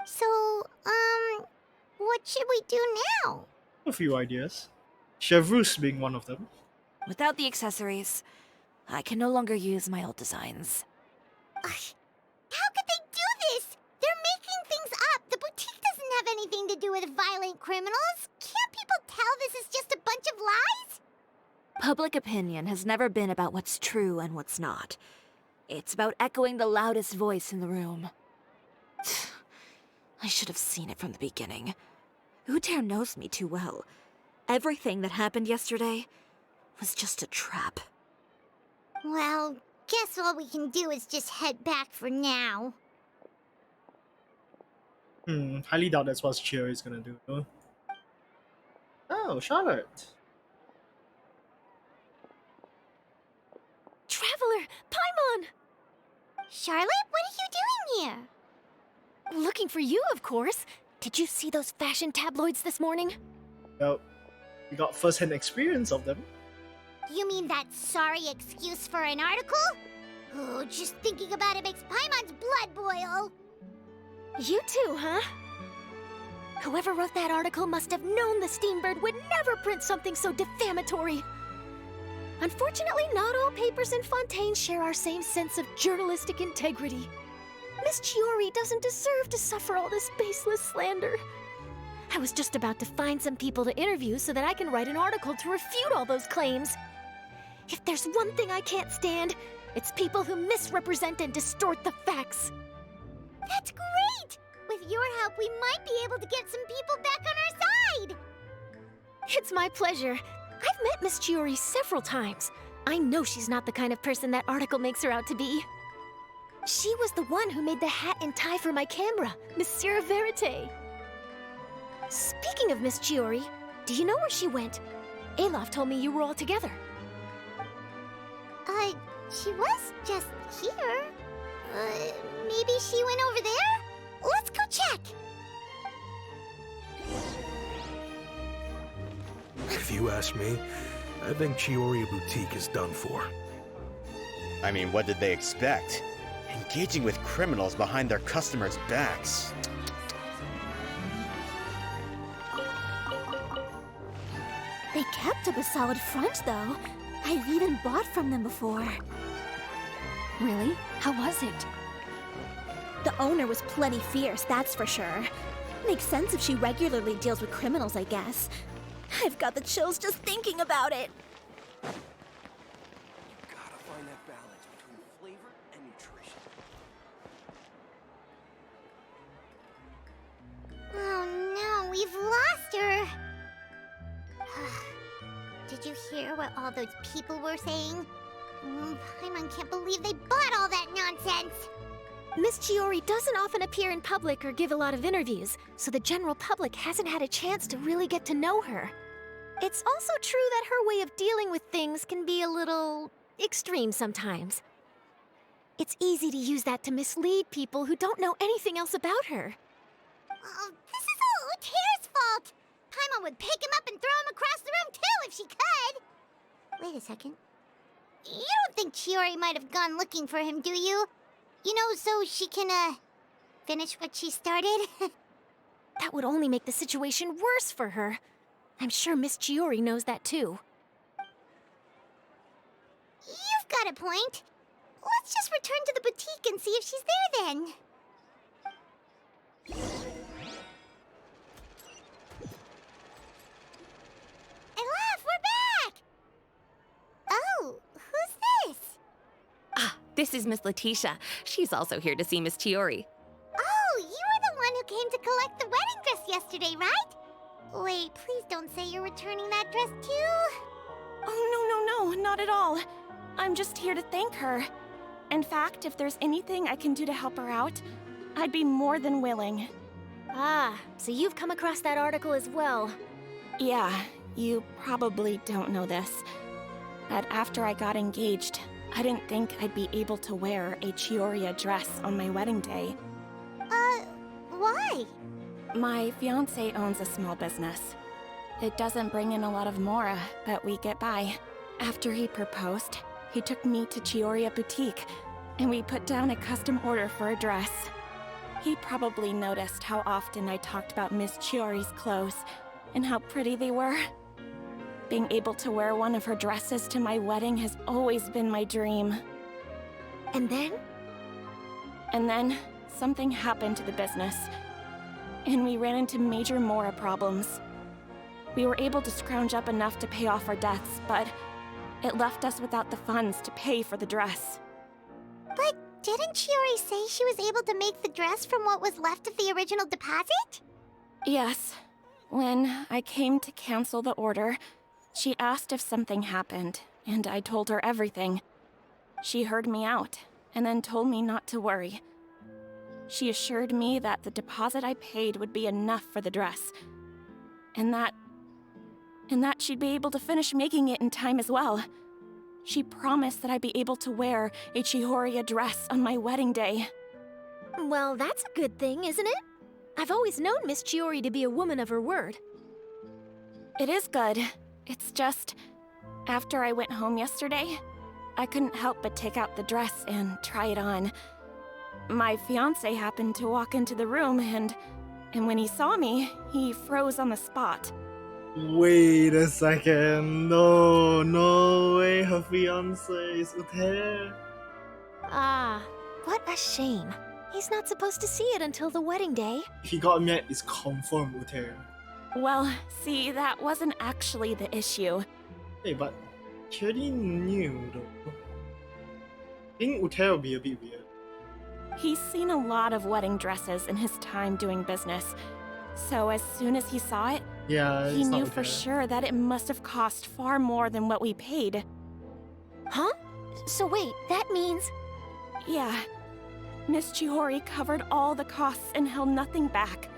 So, what should we do now? A few ideas. Chevreuse being one of them. Without the accessories, I can no longer use my old designs. Ugh, how could they do this? They're making things up. The boutique doesn't have anything to do with violent criminals. Can't people tell this is just a bunch of lies? Public opinion has never been about what's true and what's not. It's about echoing the loudest voice in the room. I should have seen it from the beginning. Udair knows me too well. Everything that happened yesterday was just a trap. Well, guess all we can do is just head back for now. Highly doubt that's what Chiori is gonna do. Though. Oh, Charlotte. Traveler! Paimon! Charlotte, what are you doing here? Looking for you, of course. Did you see those fashion tabloids this morning? Well, you got first-hand experience of them. You mean that sorry excuse for an article? Oh, just thinking about it makes Paimon's blood boil. You too, huh? Whoever wrote that article must have known the Steambird would never print something so defamatory. Unfortunately, not all papers in Fontaine share our same sense of journalistic integrity. Miss Chiori doesn't deserve to suffer all this baseless slander. I was just about to find some people to interview so that I can write an article to refute all those claims. If there's one thing I can't stand, it's people who misrepresent and distort the facts. That's great! With your help, we might be able to get some people back on our side! It's my pleasure. I've met Miss Chiori several times. I know she's not the kind of person that article makes her out to be. She was the one who made the hat and tie for my camera, Monsieur Verite. Speaking of Miss Chiori, do you know where she went? Alof told me you were all together. She was just here. Maybe she went over there? Let's go check! If you ask me, I think Chiori Boutique is done for. I mean, what did they expect? Engaging with criminals behind their customers' backs. They kept up a solid front, though. I've even bought from them before. Really? How was it? The owner was plenty fierce, that's for sure. Makes sense if she regularly deals with criminals, I guess. I've got the chills just thinking about it. Gotta find that balance between flavor and nutrition. Oh no, we've lost her! Did you hear what all those people were saying? Paimon can't believe they bought all that nonsense! Miss Chiori doesn't often appear in public or give a lot of interviews, so the general public hasn't had a chance to really get to know her. It's also true that her way of dealing with things can be a little extreme sometimes. It's easy to use that to mislead people who don't know anything else about her. Oh, this is all Udair's fault! Paimon would pick him up and throw him across the room too if she could! Wait a second. You don't think Chiori might have gone looking for him, do you? You know, so she can, finish what she started? That would only make the situation worse for her. I'm sure Miss Chiori knows that too. You've got a point. Let's just return to the boutique and see if she's there then. Alof, we're back! Oh, who's this? Ah, this is Miss Letitia. She's also here to see Miss Chiori. Oh, you were the one who came to collect the wedding dress yesterday, right? Wait, please don't say you're returning that dress too. Oh, no, not at all. I'm just here to thank her. In fact, if there's anything I can do to help her out, I'd be more than willing. Ah, so you've come across that article as well. Yeah, you probably don't know this, but after I got engaged, I didn't think I'd be able to wear a Chiori dress on my wedding day. Why? My fiancé owns a small business. It doesn't bring in a lot of mora, but we get by. After he proposed, he took me to Cisoria boutique, and we put down a custom order for a dress. He probably noticed how often I talked about Miss Chiori's clothes, and how pretty they were. Being able to wear one of her dresses to my wedding has always been my dream. And then? And then, something happened to the business, and we ran into major mora problems. We were able to scrounge up enough to pay off our debts, but it left us without the funds to pay for the dress. But didn't Chiori say she was able to make the dress from what was left of the original deposit? Yes. When I came to cancel the order, she asked if something happened, and I told her everything. She heard me out, and then told me not to worry. She assured me that the deposit I paid would be enough for the dress, and that she'd be able to finish making it in time as well. She promised that I'd be able to wear a Chisoria dress on my wedding day. Well, that's a good thing, isn't it? I've always known Miss Chiori to be a woman of her word. It is good. It's just, after I went home yesterday, I couldn't help but take out the dress and try it on. My fiancé happened to walk into the room, and when he saw me, he froze on the spot. Wait a second. No way. Her fiance is Uther. Ah, what a shame. He's not supposed to see it until the wedding day. He got met is confirmed Uther. Well, see, that wasn't actually the issue. Hey, but Chiori knew though. I think Uther will be a bit weird. He's seen a lot of wedding dresses in his time doing business, so as soon as he saw it, Yeah, he it's not knew for Uther. sure that it must have cost far more than what we paid. Huh? So wait, that means... Yeah. Miss Chiori covered all the costs and held nothing back.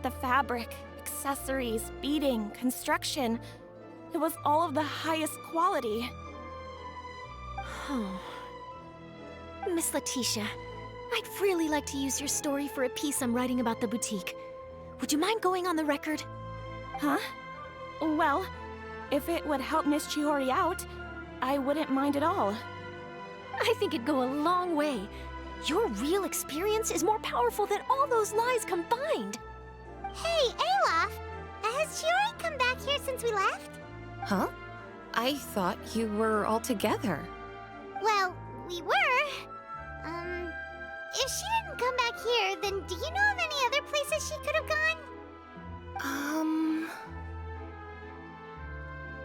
The fabric, accessories, beading, construction. It was all of the highest quality. Miss Letitia, I'd really like to use your story for a piece I'm writing about the boutique. Would you mind going on the record? Huh? Well, if it would help Miss Chiori out, I wouldn't mind at all. I think it'd go a long way. Your real experience is more powerful than all those lies combined. Hey, Olaf! Has Chiori come back here since we left? Huh? I thought you were all together. Well, we were. If she didn't come back here, then do you know of any other places she could have gone?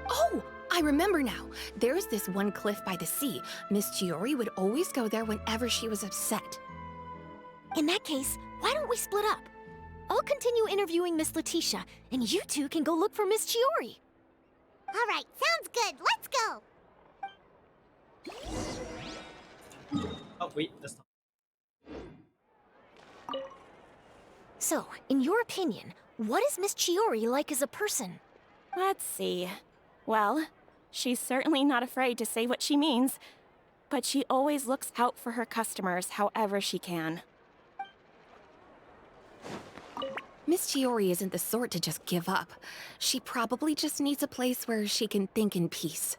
Oh, I remember now. There's this one cliff by the sea. Miss Chiori would always go there whenever she was upset. In that case, why don't we split up? I'll continue interviewing Miss Letitia, and you two can go look for Miss Chiori. All right, sounds good. Let's go. Oh wait, that's not. So, in your opinion, what is Miss Chiori like as a person? Let's see. Well, she's certainly not afraid to say what she means, but she always looks out for her customers however she can. Miss Chiori isn't the sort to just give up. She probably just needs a place where she can think in peace.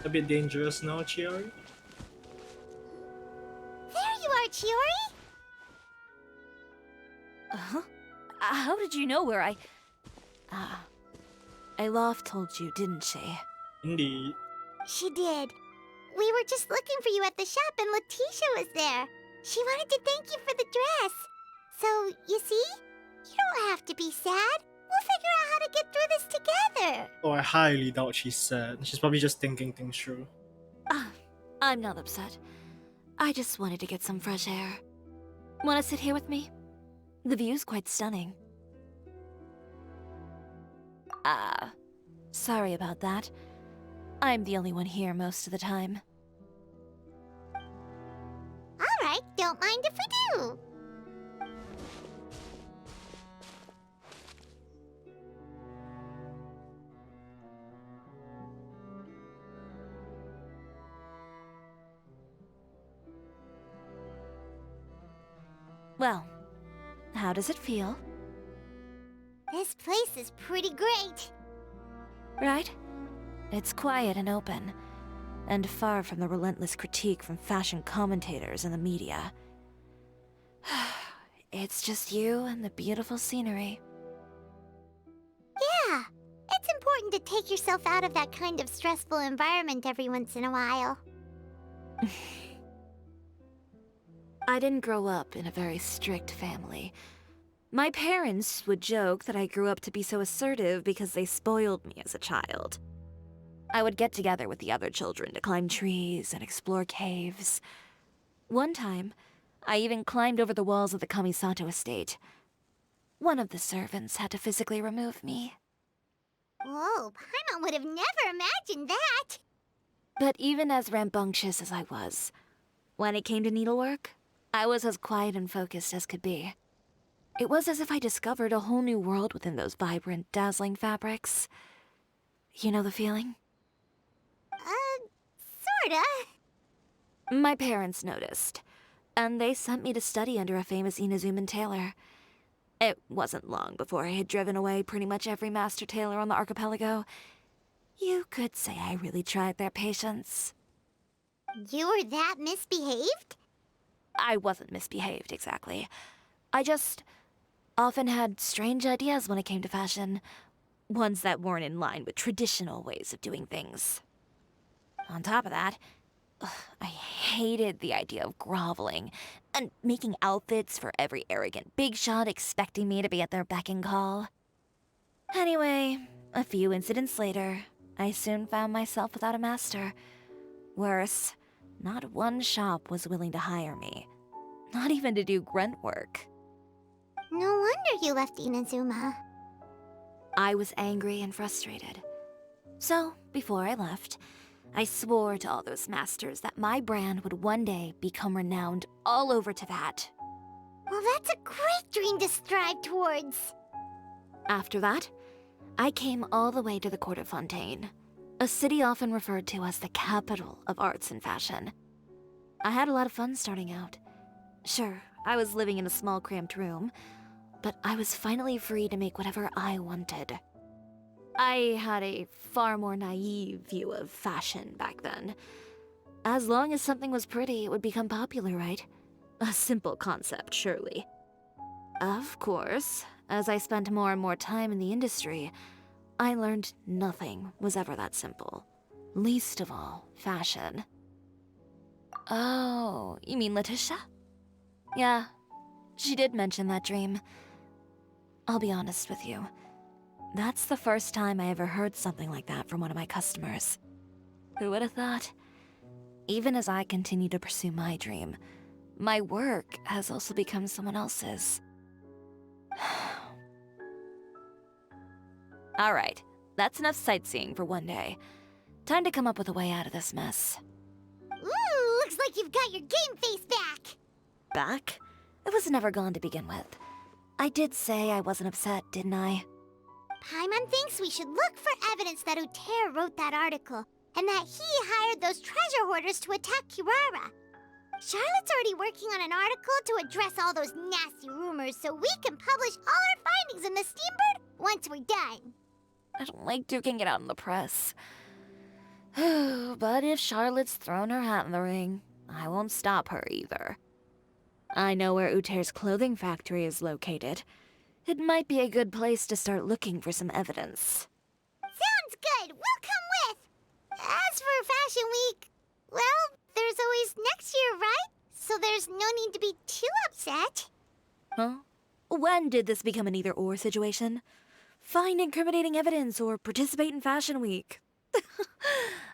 A bit dangerous now, Chiori. There you are, Chiori. Uh-huh. How did you know where I... Olaf told you, didn't she? Indeed. She did. We were just looking for you at the shop and Letitia was there. She wanted to thank you for the dress. So, you see? You don't have to be sad. get through this together. Oh, I highly doubt she's sad. She's probably just thinking things through. I'm not upset. I just wanted to get some fresh air. Want to sit here with me? The view's quite stunning. Sorry about that. I'm the only one here most of the time. Alright, don't mind if we do. Well, how does it feel? This place is pretty great. Right? It's quiet and open, and far from the relentless critique from fashion commentators and the media. It's just you and the beautiful scenery. Yeah, it's important to take yourself out of that kind of stressful environment every once in a while. I didn't grow up in a very strict family. My parents would joke that I grew up to be so assertive because they spoiled me as a child. I would get together with the other children to climb trees and explore caves. One time, I even climbed over the walls of the Kamisato estate. One of the servants had to physically remove me. Whoa, Paimon would have never imagined that. But even as rambunctious as I was, when it came to needlework, I was as quiet and focused as could be. It was as if I discovered a whole new world within those vibrant, dazzling fabrics. You know the feeling? Sorta. My parents noticed, and they sent me to study under a famous Inazuman tailor. It wasn't long before I had driven away pretty much every master tailor on the archipelago. You could say I really tried their patience. You were that misbehaved? I wasn't misbehaved, exactly. I just often had strange ideas when it came to fashion. Ones that weren't in line with traditional ways of doing things. On top of that, I hated the idea of groveling and making outfits for every arrogant big shot expecting me to be at their beck and call. Anyway, a few incidents later, I soon found myself without a master. Worse, not one shop was willing to hire me. Not even to do grunt work. No wonder you left Inazuma. I was angry and frustrated. So, before I left, I swore to all those masters that my brand would one day become renowned all over Teyvat. Well, that's a great dream to strive towards. After that, I came all the way to the Court of Fontaine, a city often referred to as the capital of arts and fashion. I had a lot of fun starting out. Sure, I was living in a small cramped room, but I was finally free to make whatever I wanted. I had a far more naive view of fashion back then. As long as something was pretty, it would become popular, right? A simple concept, surely. Of course, as I spent more and more time in the industry, I learned nothing was ever that simple. Least of all, fashion. Oh, you mean Letitia? Yeah, she did mention that dream. I'll be honest with you. That's the first time I ever heard something like that from one of my customers. Who would have thought? Even as I continue to pursue my dream, my work has also become someone else's. Alright, that's enough sightseeing for one day. Time to come up with a way out of this mess. Ooh, looks like you've got your game face back. Back? It was never gone to begin with. I did say I wasn't upset, didn't I? Paimon thinks we should look for evidence that Uter wrote that article, and that he hired those treasure hoarders to attack Kirara. Charlotte's already working on an article to address all those nasty rumors so we can publish all our findings in the Steambird once we're done. I don't like duking it out in the press. But if Charlotte's thrown her hat in the ring, I won't stop her either. I know where Uter's clothing factory is located. It might be a good place to start looking for some evidence. Sounds good. We'll come with. As for Fashion Week, well, there's always next year, right? So there's no need to be too upset. Huh? When did this become an either-or situation? find incriminating evidence or participate in Fashion Week.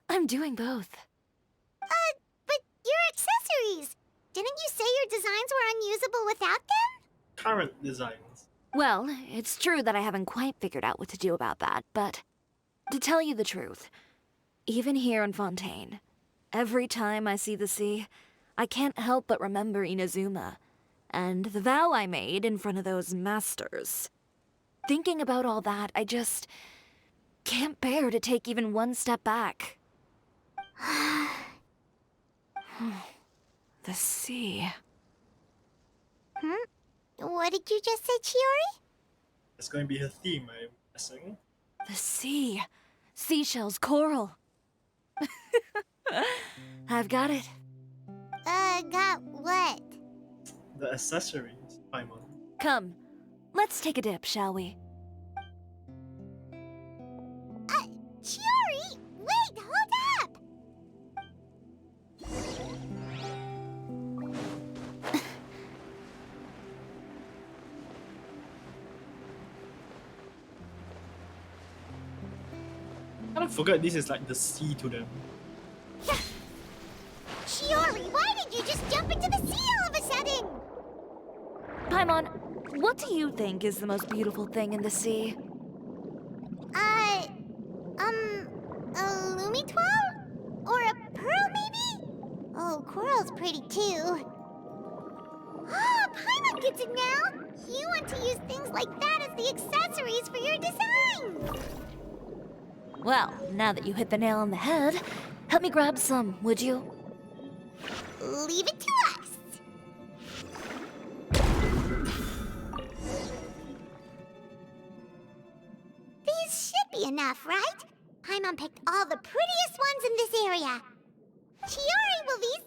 I'm doing both. But your accessories! Didn't you say your designs were unusable without them? Current designs. Well, it's true that I haven't quite figured out what to do about that, but to tell you the truth, even here in Fontaine, every time I see the sea, I can't help but remember Inazuma and the vow I made in front of those masters. Thinking about all that, I just can't bear to take even one step back. The sea. What did you just say, Chiori? It's going to be her theme, I'm guessing. The sea. Seashells, coral. I've got it. Got what? The accessories, Paimon. Come, let's take a dip, shall we? Chiori! Wait, hold up! I kind of forgot this is like the sea to them. Chiori, why did you just jump into the sea all of a sudden? Paimon, what do you think is the most beautiful thing in the sea? A Lumitoile? Or a pearl, maybe? Oh, coral's pretty too. Ah, Paimon gets it now! You want to use things like that as the accessories for your designs! Well, now that you hit the nail on the head, help me grab some, would you? Leave it to us! These should be enough, right? Paimon picked all the prettiest ones in this area. Chiori, will these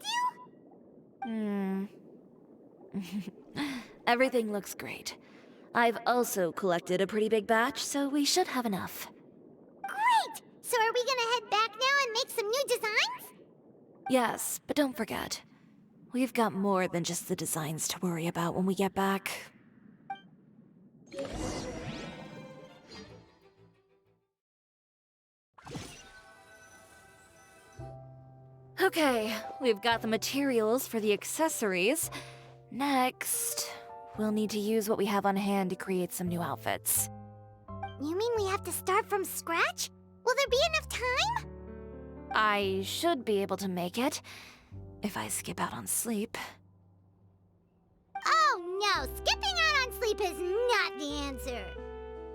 do? Everything looks great. I've also collected a pretty big batch, so we should have enough. Great! So are we gonna head back now and make some new designs? Yes, but don't forget, we've got more than just the designs to worry about when we get back. Okay, we've got the materials for the accessories. Next, we'll need to use what we have on hand to create some new outfits. You mean we have to start from scratch? Will there be enough time? I should be able to make it, if I skip out on sleep. Oh no, skipping out on sleep is not the answer.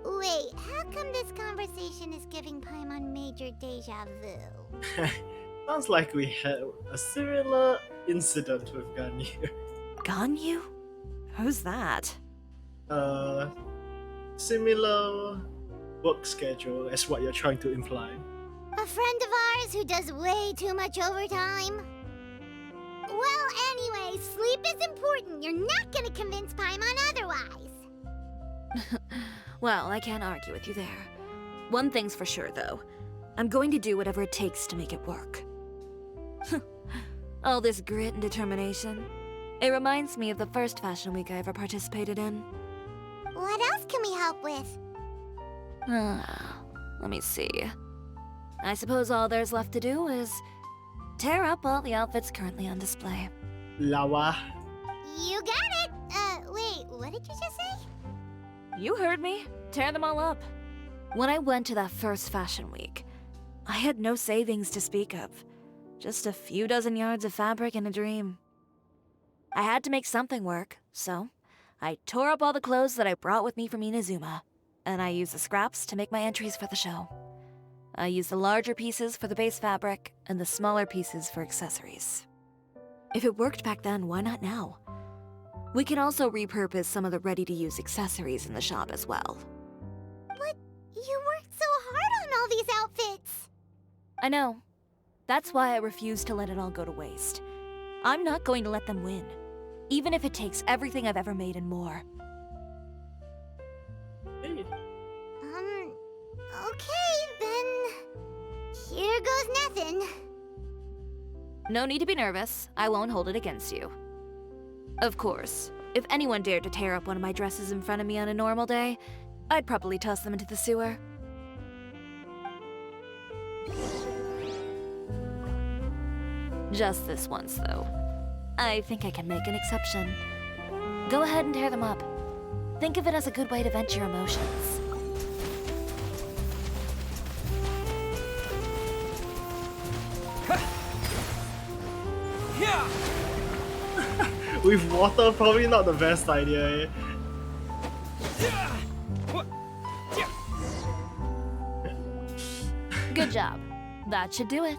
Wait, how come this conversation is giving Paimon major deja vu? Sounds like we had a similar incident with Ganyu. Ganyu? Who's that? Similar work schedule as what you're trying to imply. A friend of ours who does way too much overtime? Well, anyway, sleep is important. You're not gonna convince Paimon otherwise. Well, I can't argue with you there. One thing's for sure, though. I'm going to do whatever it takes to make it work. All this grit and determination. It reminds me of the first Fashion Week I ever participated in. What else can we help with? Let me see. I suppose all there's left to do is tear up all the outfits currently on display. Lawa. You got it! Wait, what did you just say? You heard me. Tear them all up. When I went to that first Fashion Week, I had no savings to speak of. Just a few dozen yards of fabric and a dream. I had to make something work, so I tore up all the clothes that I brought with me from Inazuma, and I used the scraps to make my entries for the show. I used the larger pieces for the base fabric, and the smaller pieces for accessories. If it worked back then, why not now? We can also repurpose some of the ready-to-use accessories in the shop as well. But you worked so hard on all these outfits! I know. That's why I refuse to let it all go to waste. I'm not going to let them win, even if it takes everything I've ever made and more. Hey. Okay, then... Here goes nothing. No need to be nervous. I won't hold it against you. Of course, if anyone dared to tear up one of my dresses in front of me on a normal day, I'd probably toss them into the sewer. Just this once, though. I think I can make an exception. Go ahead and tear them up. Think of it as a good way to vent your emotions. With water, probably not the best idea, eh? Good job. That should do it.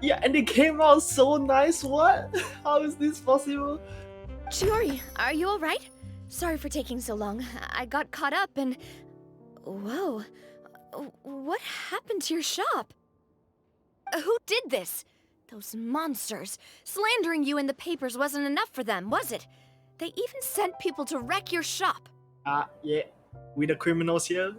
Yeah, and it came out so nice. What? How is this possible? Chiori, are you alright? Sorry for taking so long. I got caught up and... Whoa. What happened to your shop? Who did this? Those monsters. Slandering you in the papers wasn't enough for them, was it? They even sent people to wreck your shop. Yeah. We the criminals here?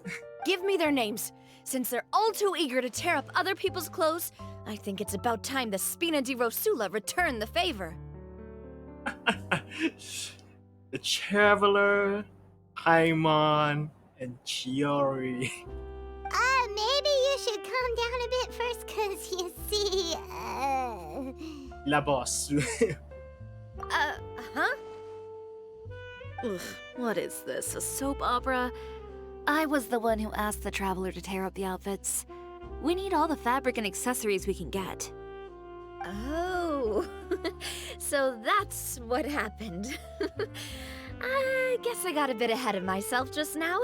Give me their names. Since they're all too eager to tear up other people's clothes, I think it's about time the Spina di Rosula return the favor. The Traveler, Paimon, and Chiori. Maybe you should calm down a bit first, cause you see, La boss. Huh? Ugh, what is this, a soap opera? I was the one who asked the Traveler to tear up the outfits. We need all the fabric and accessories we can get. Oh, so that's what happened. I guess I got a bit ahead of myself just now.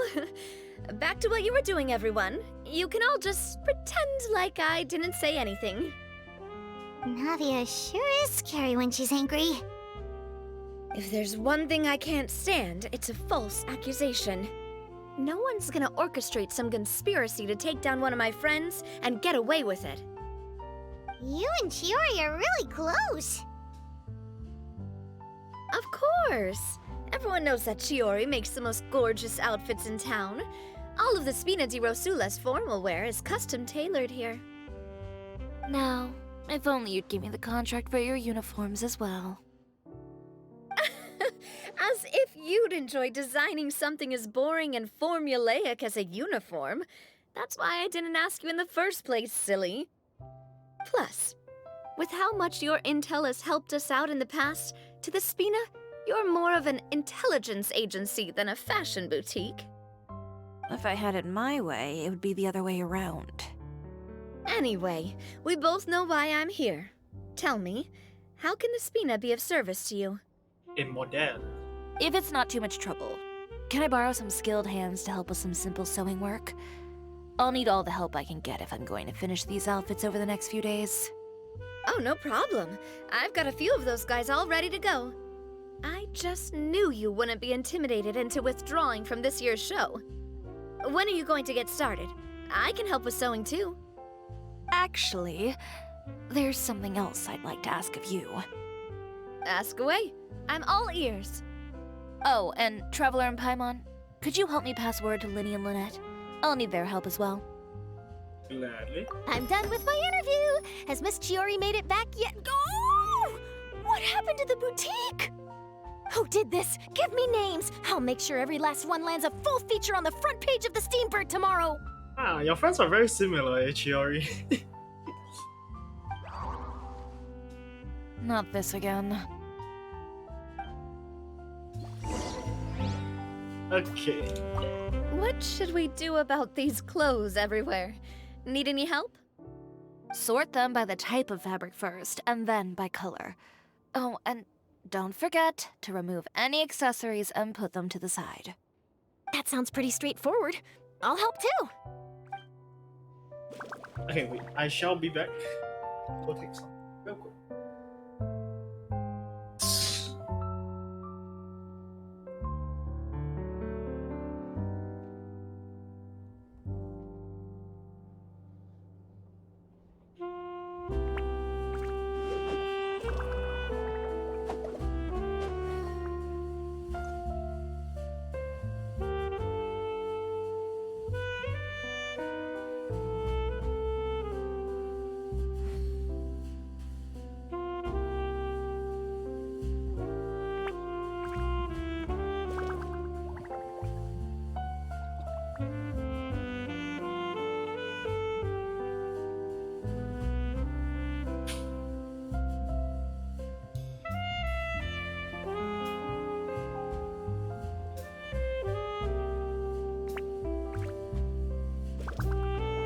Back to what you were doing, everyone. You can all just pretend like I didn't say anything. Navia sure is scary when she's angry. If there's one thing I can't stand, it's a false accusation. No one's gonna orchestrate some conspiracy to take down one of my friends and get away with it. You and Chiori are really close. Of course! Everyone knows that Chiori makes the most gorgeous outfits in town. All of the Spina di Rosula's formal wear is custom tailored here. Now, if only you'd give me the contract for your uniforms as well. As if you'd enjoy designing something as boring and formulaic as a uniform. That's why I didn't ask you in the first place, silly. Plus, with how much your intel has helped us out in the past, to the Spina, you're more of an intelligence agency than a fashion boutique. If I had it my way, it would be the other way around. Anyway, we both know why I'm here. Tell me, how can the Spina be of service to you? In modern. If it's not too much trouble, can I borrow some skilled hands to help with some simple sewing work? I'll need all the help I can get if I'm going to finish these outfits over the next few days. Oh, no problem. I've got a few of those guys all ready to go. I just knew you wouldn't be intimidated into withdrawing from this year's show. When are you going to get started? I can help with sewing too. Actually, there's something else I'd like to ask of you. Ask away. I'm all ears. Oh, and Traveler and Paimon, could you help me pass word to Linny and Lynette? I'll need their help as well. Gladly. I'm done with my interview. Has Miss Chiori made it back yet? Oh! What happened to the boutique? Who did this? Give me names. I'll make sure every last one lands a full feature on the front page of the Steambird tomorrow. Your friends are very similar, Chiori. Not this again. Okay. What should we do about these clothes everywhere? Need any help? Sort them by the type of fabric first, and then by color. Oh, and don't forget to remove any accessories and put them to the side. That sounds pretty straightforward. I'll help too. Okay, wait. I shall be back. Go take some. Real quick.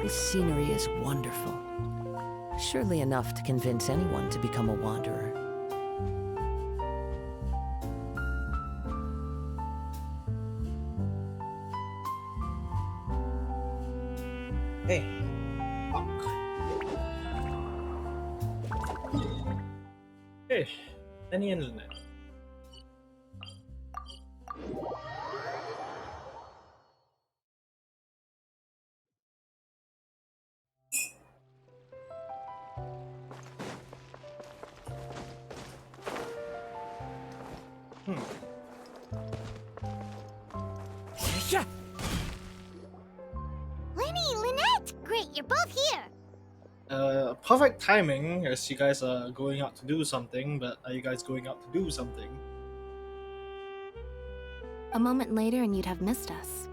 This scenery is wonderful. Surely enough to convince anyone to become a wanderer. Hey. Fuck. Hey, any internet? Lenny, Lynette! Great, you're both here! Perfect timing as you guys are going out to do something, but are you guys going out to do something? A moment later and you'd have missed us.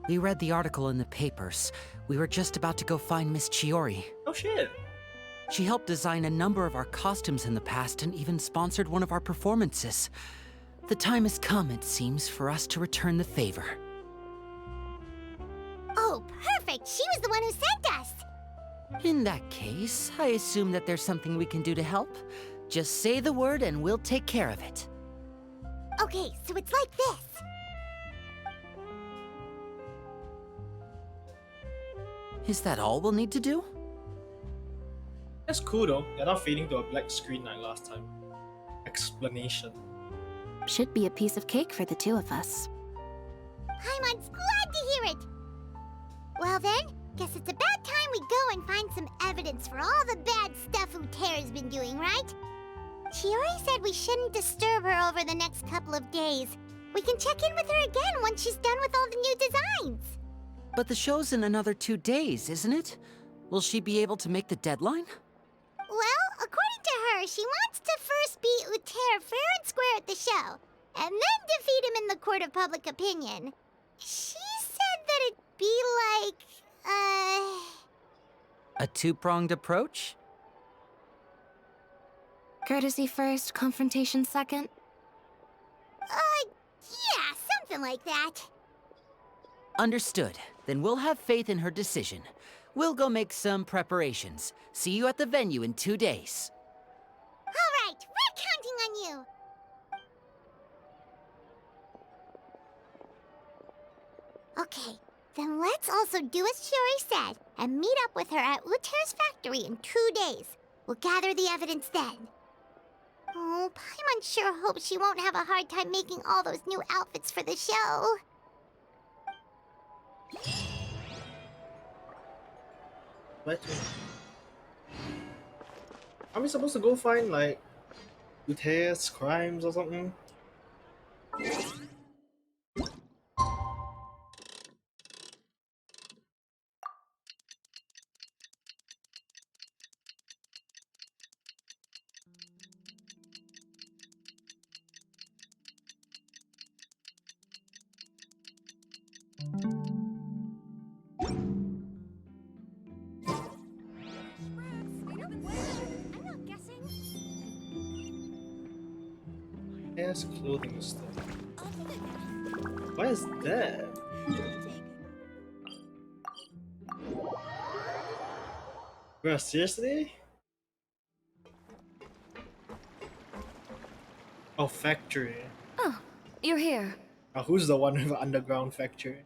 We read the article in the papers. We were just about to go find Miss Chiori. Oh shit. She helped design a number of our costumes in the past and even sponsored one of our performances. The time has come, it seems, for us to return the favor. Oh, perfect! She was the one who sent us! In that case, I assume that there's something we can do to help. Just say the word and we'll take care of it. Okay, so it's like this. Is that all we'll need to do? That's cool though. They're not fading to a black screen like last time. Explanation. Should be a piece of cake for the two of us. Paimon's glad to hear it! Well then, guess it's about time we go and find some evidence for all the bad stuff Uterra's been doing, right? Chiori said we shouldn't disturb her over the next couple of days. We can check in with her again once she's done with all the new designs. But the show's in another 2 days, isn't it? Will she be able to make the deadline? Well, according to her, she wants to first beat Uterra fair and square at the show, and then defeat him in the court of public opinion. She said that it'd be like, A two-pronged approach? Courtesy first, confrontation second? Yeah, something like that. Understood. Then we'll have faith in her decision. We'll go make some preparations. See you at the venue in 2 days. All right, we're counting on you. Okay, then let's also do as Chiori said and meet up with her at Uterra's factory in 2 days. We'll gather the evidence then. Oh, Paimon sure hopes she won't have a hard time making all those new outfits for the show. What? Are we supposed to go find like Uterra's crimes or something? Uterra's clothing store. What is that? Bro, seriously? Oh, factory. Oh, you're here. Who's the one with the underground factory?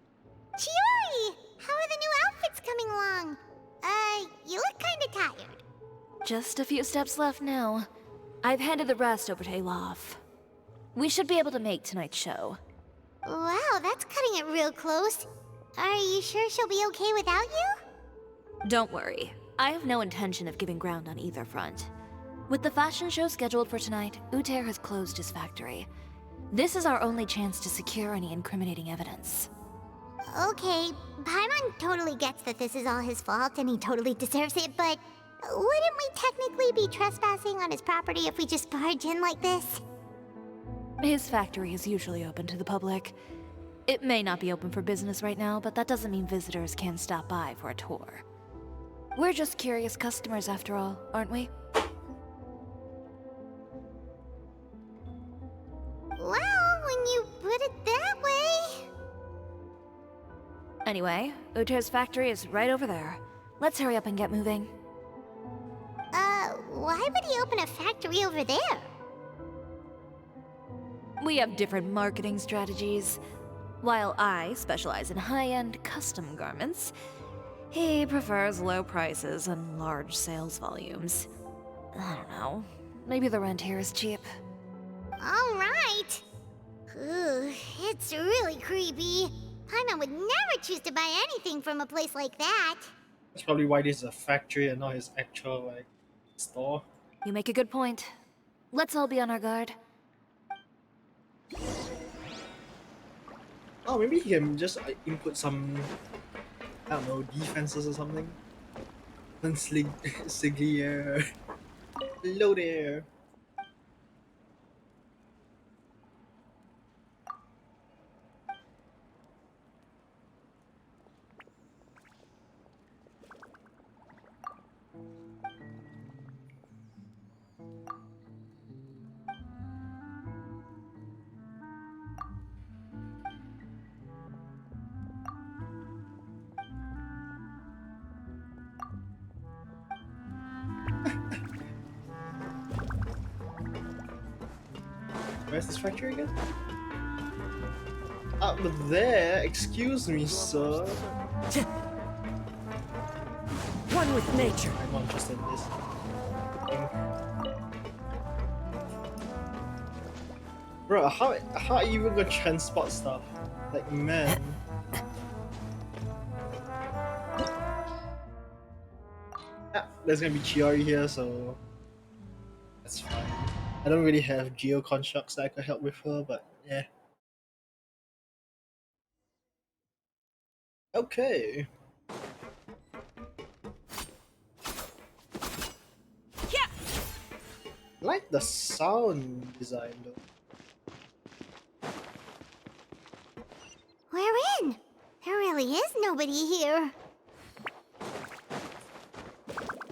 Chiori! How are the new outfits coming along? You look kinda tired. Just a few steps left now. I've handed the rest over to Olaf. We should be able to make tonight's show. Wow, that's cutting it real close. Are you sure she'll be okay without you? Don't worry. I have no intention of giving ground on either front. With the fashion show scheduled for tonight, Uter has closed his factory. This is our only chance to secure any incriminating evidence. Okay, Paimon totally gets that this is all his fault and he totally deserves it, but wouldn't we technically be trespassing on his property if we just barge in like this? His factory is usually open to the public. It may not be open for business right now, but that doesn't mean visitors can't stop by for a tour. We're just curious customers after all, aren't we? Well, when you put it that way... Anyway, Uter's factory is right over there. Let's hurry up and get moving. Why would he open a factory over there? We have different marketing strategies. While I specialize in high-end custom garments, he prefers low prices and large sales volumes. I don't know. Maybe the rent here is cheap. All right. Ooh, it's really creepy. Paimon would never choose to buy anything from a place like that. That's probably why this is a factory and not his actual like store. You make a good point. Let's all be on our guard. Oh, maybe he can just input some, I don't know, defenses or something. Siglier. Hello there. Where's this factory again? Up there, excuse me, sir. One with nature. I'm not interested in this. Bro, how are you even gonna transport stuff? Like, man. There's gonna be Chiori here, so that's fine. I don't really have geo constructs that I could help with her, but yeah. Okay. Yeah. I like the sound design though. We're in. There really is nobody here.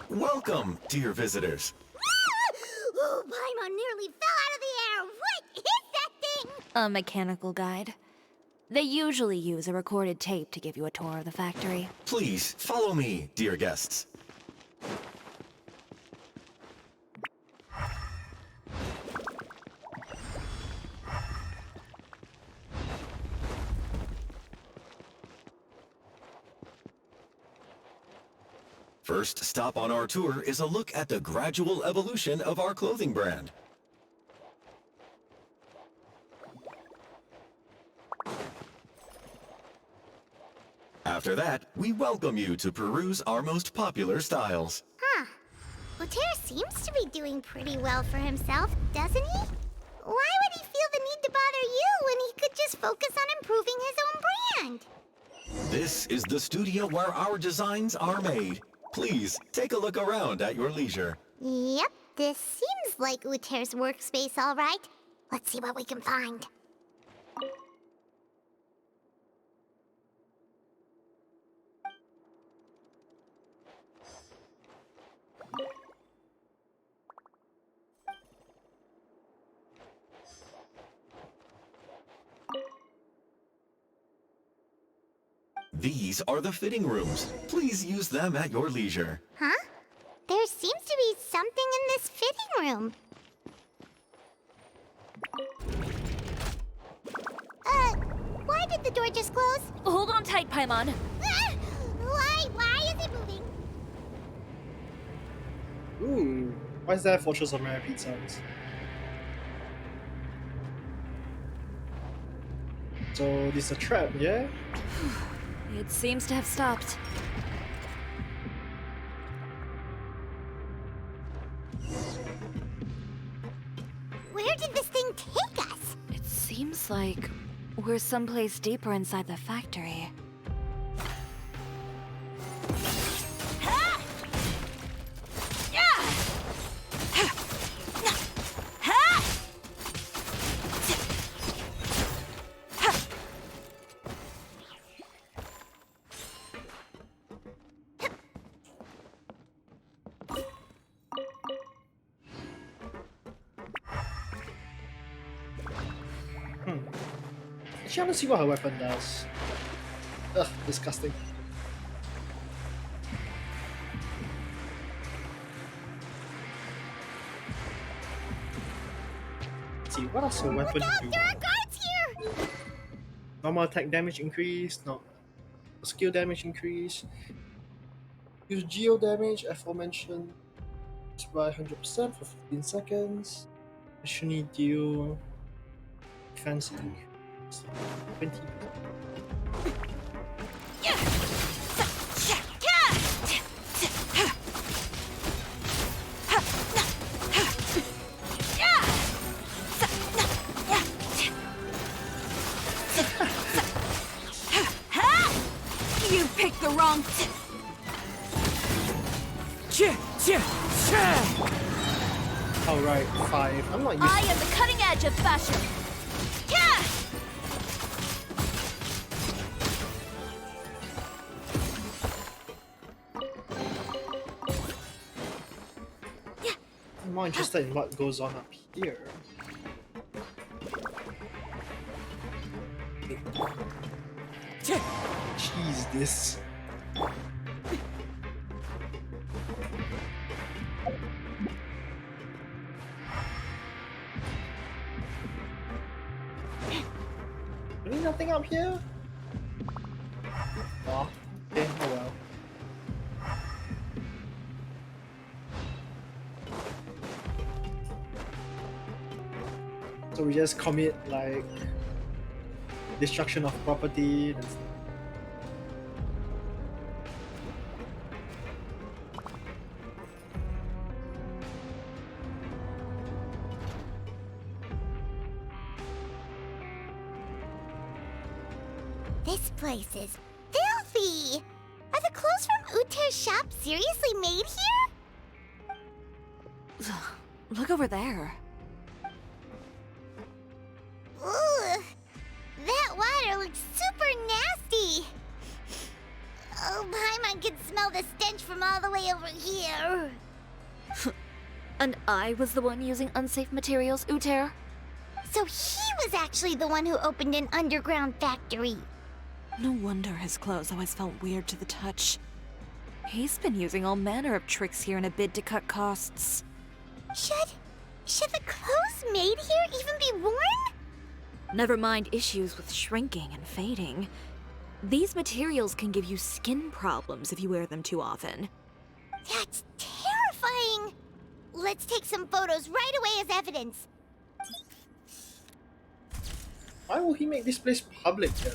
Welcome, dear visitors. Oh, Paimon nearly fell out of the air. What is that thing? A mechanical guide. They usually use a recorded tape to give you a tour of the factory. Please follow me, dear guests. First stop on our tour is a look at the gradual evolution of our clothing brand. After that, we welcome you to peruse our most popular styles. Huh. Uter seems to be doing pretty well for himself, doesn't he? Why would he feel the need to bother you when he could just focus on improving his own brand? This is the studio where our designs are made. Please, take a look around at your leisure. Yep, this seems like Uter's workspace, all right. Let's see what we can find. These are the fitting rooms. Please use them at your leisure. Huh? There seems to be something in this fitting room. Why did the door just close? Hold on tight, Paimon. Ah! Why is it moving? Ooh, why is that Fortress of Merripede sounds? So this is a trap, yeah? It seems to have stopped. Where did this thing take us? It seems like we're someplace deeper inside the factory. Actually, I want to see what her weapon does. Ugh, disgusting. Let's see, what else a weapon Look out, do? there are guards here! Normal attack damage increase, no. Skill damage increase. Use geo damage, aforementioned, by 100% for 15 seconds. Additionally deal defense increase 20. You picked the wrong. Alright, 5. I'm not used I am the cutting edge of fashion. I'm more interested in what goes on up here. Jeez, this. Really nothing up here? Oh, okay, oh well. So we just commit like destruction of property and stuff. This place is filthy! Are the clothes from Uter's shop seriously made here? Look over there. Ugh! That water looks super nasty! Oh, Paimon can smell the stench from all the way over here. And I was the one using unsafe materials, Uter. So he was actually the one who opened an underground factory. No wonder his clothes always felt weird to the touch. He's been using all manner of tricks here in a bid to cut costs. Should the clothes made here even be worn? Never mind issues with shrinking and fading. These materials can give you skin problems if you wear them too often. That's terrifying! Let's take some photos right away as evidence. Why will he make this place public then?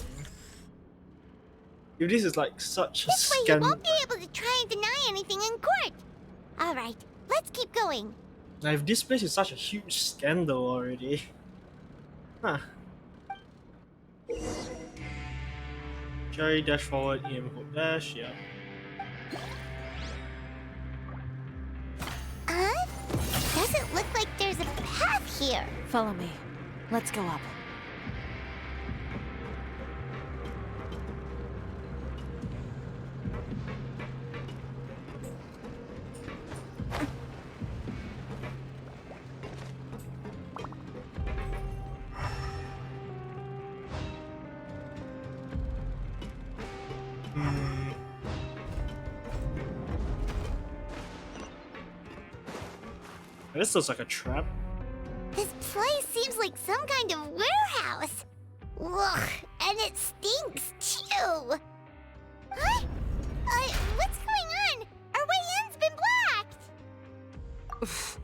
If this is like such a This way he scandal. won't be able to try and deny anything in court. Alright, let's keep going. Now, if this place is such a huge scandal already. Huh. Chiori, dash forward, EM hold dash, yeah. Doesn't look like there's a path here. Follow me. Let's go up. This looks like a trap. This place seems like some kind of warehouse. Ugh, and it stinks too. Huh? What's going on? Our way in's been blocked.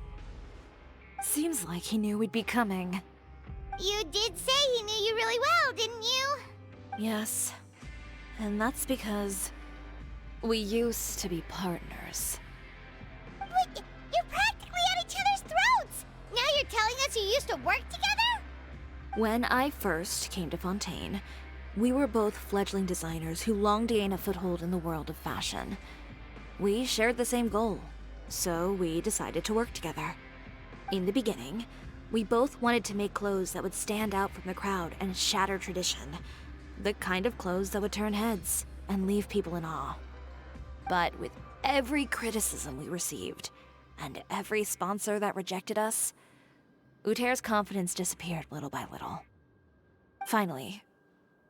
Seems like he knew we'd be coming. You did say he knew you really well, didn't you? Yes. And that's because we used to be partners. But you're practically at each other's throats. Now you're telling us you used to work together? When I first came to Fontaine, we were both fledgling designers who longed to gain a foothold in the world of fashion. We shared the same goal, so we decided to work together. In the beginning, we both wanted to make clothes that would stand out from the crowd and shatter tradition. The kind of clothes that would turn heads and leave people in awe. But with every criticism we received, and every sponsor that rejected us, Uter's confidence disappeared little by little. Finally,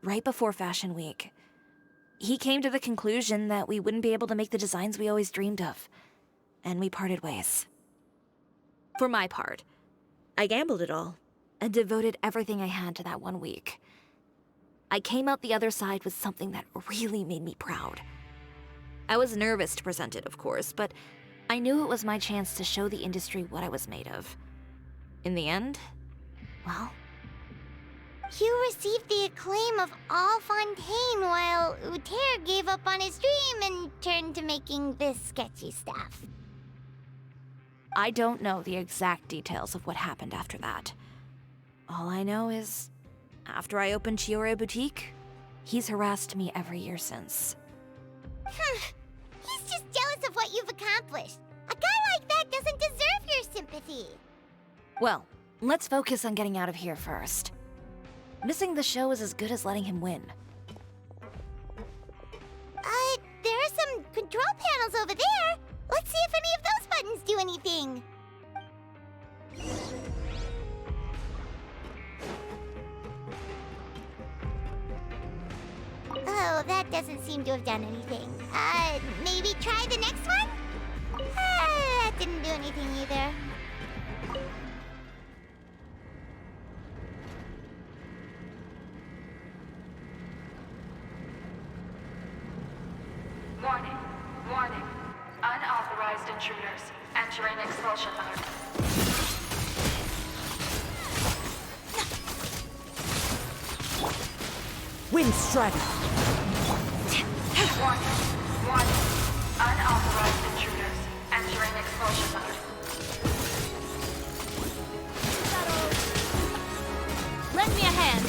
right before Fashion Week, he came to the conclusion that we wouldn't be able to make the designs we always dreamed of. And we parted ways. For my part, I gambled it all and devoted everything I had to that 1 week. I came out the other side with something that really made me proud. I was nervous to present it, of course, but I knew it was my chance to show the industry what I was made of. In the end, well... You received the acclaim of all Fontaine while Uter gave up on his dream and turned to making this sketchy stuff. I don't know the exact details of what happened after that. All I know is, after I opened Cisoria Boutique, he's harassed me every year since. He's just jealous of what you've accomplished. A guy like that doesn't deserve your sympathy. Well, let's focus on getting out of here first. Missing the show is as good as letting him win. There are some control panels over there. Let's see if any of those buttons do anything. Oh, that doesn't seem to have done anything. Maybe try the next one? That didn't do anything either. Warning. Warning. Unauthorized intruders entering expulsion mode. Wind Strider! Warning. Warning. Unauthorized intruders entering expulsion mode. Lend me a hand.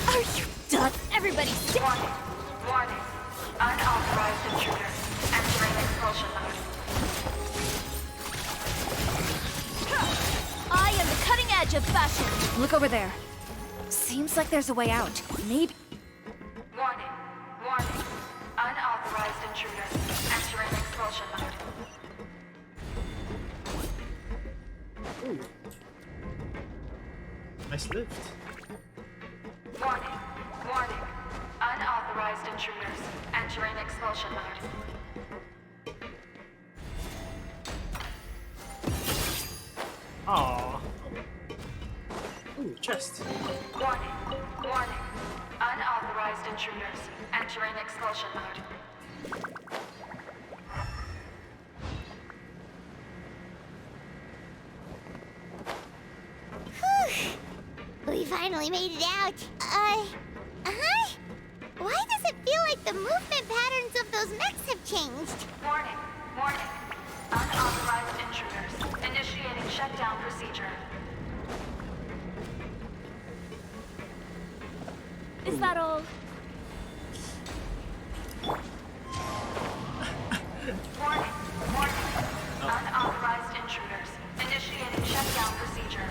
Are you done? Everybody sit. Warning. Warning. Unauthorized intruders entering expulsion mode. I am the cutting edge of fashion. Look over there. Seems like there's a way out. Maybe... Warning. Warning. Unauthorized intruders entering expulsion mode. Ooh. Nice lift. Warning. Warning. Unauthorized intruders entering expulsion mode. Aww. Ooh, chest. Warning. Warning. Unauthorized intruders entering expulsion mode. We finally made it out. Why does it feel like the movement patterns of those mechs have changed? Warning. Warning. Unauthorized intruders initiating shutdown procedure. Is that all? Warning. Warning. Unauthorized intruders initiating shutdown procedure.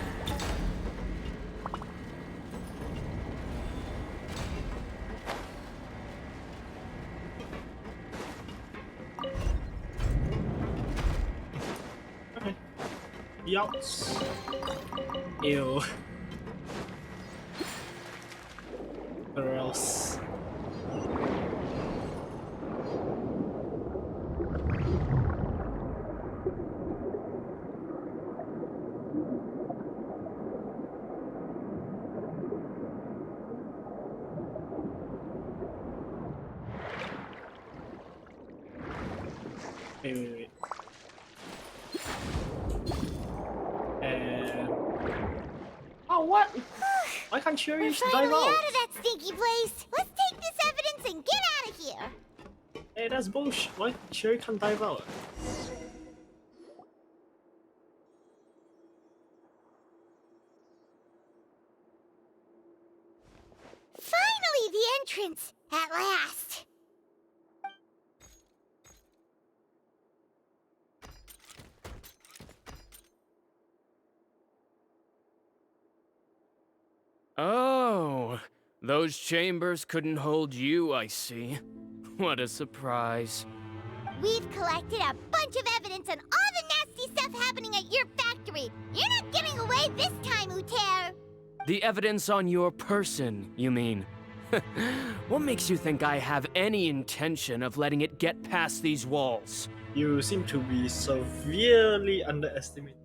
Okay. Yops. Ew. Gross. Wait. Oh, what? Why can't Chiori We're just finally dive out? out of that stinky place. Let's take this evidence and get out of here. Hey, that's bullshit. Why Chiori can't dive out? Finally, the entrance. At last. Oh, those chambers couldn't hold you, I see. What a surprise. We've collected a bunch of evidence on all the nasty stuff happening at your factory. You're not getting away this time, Uter. The evidence on your person, you mean? What makes you think I have any intention of letting it get past these walls? You seem to be severely underestimated.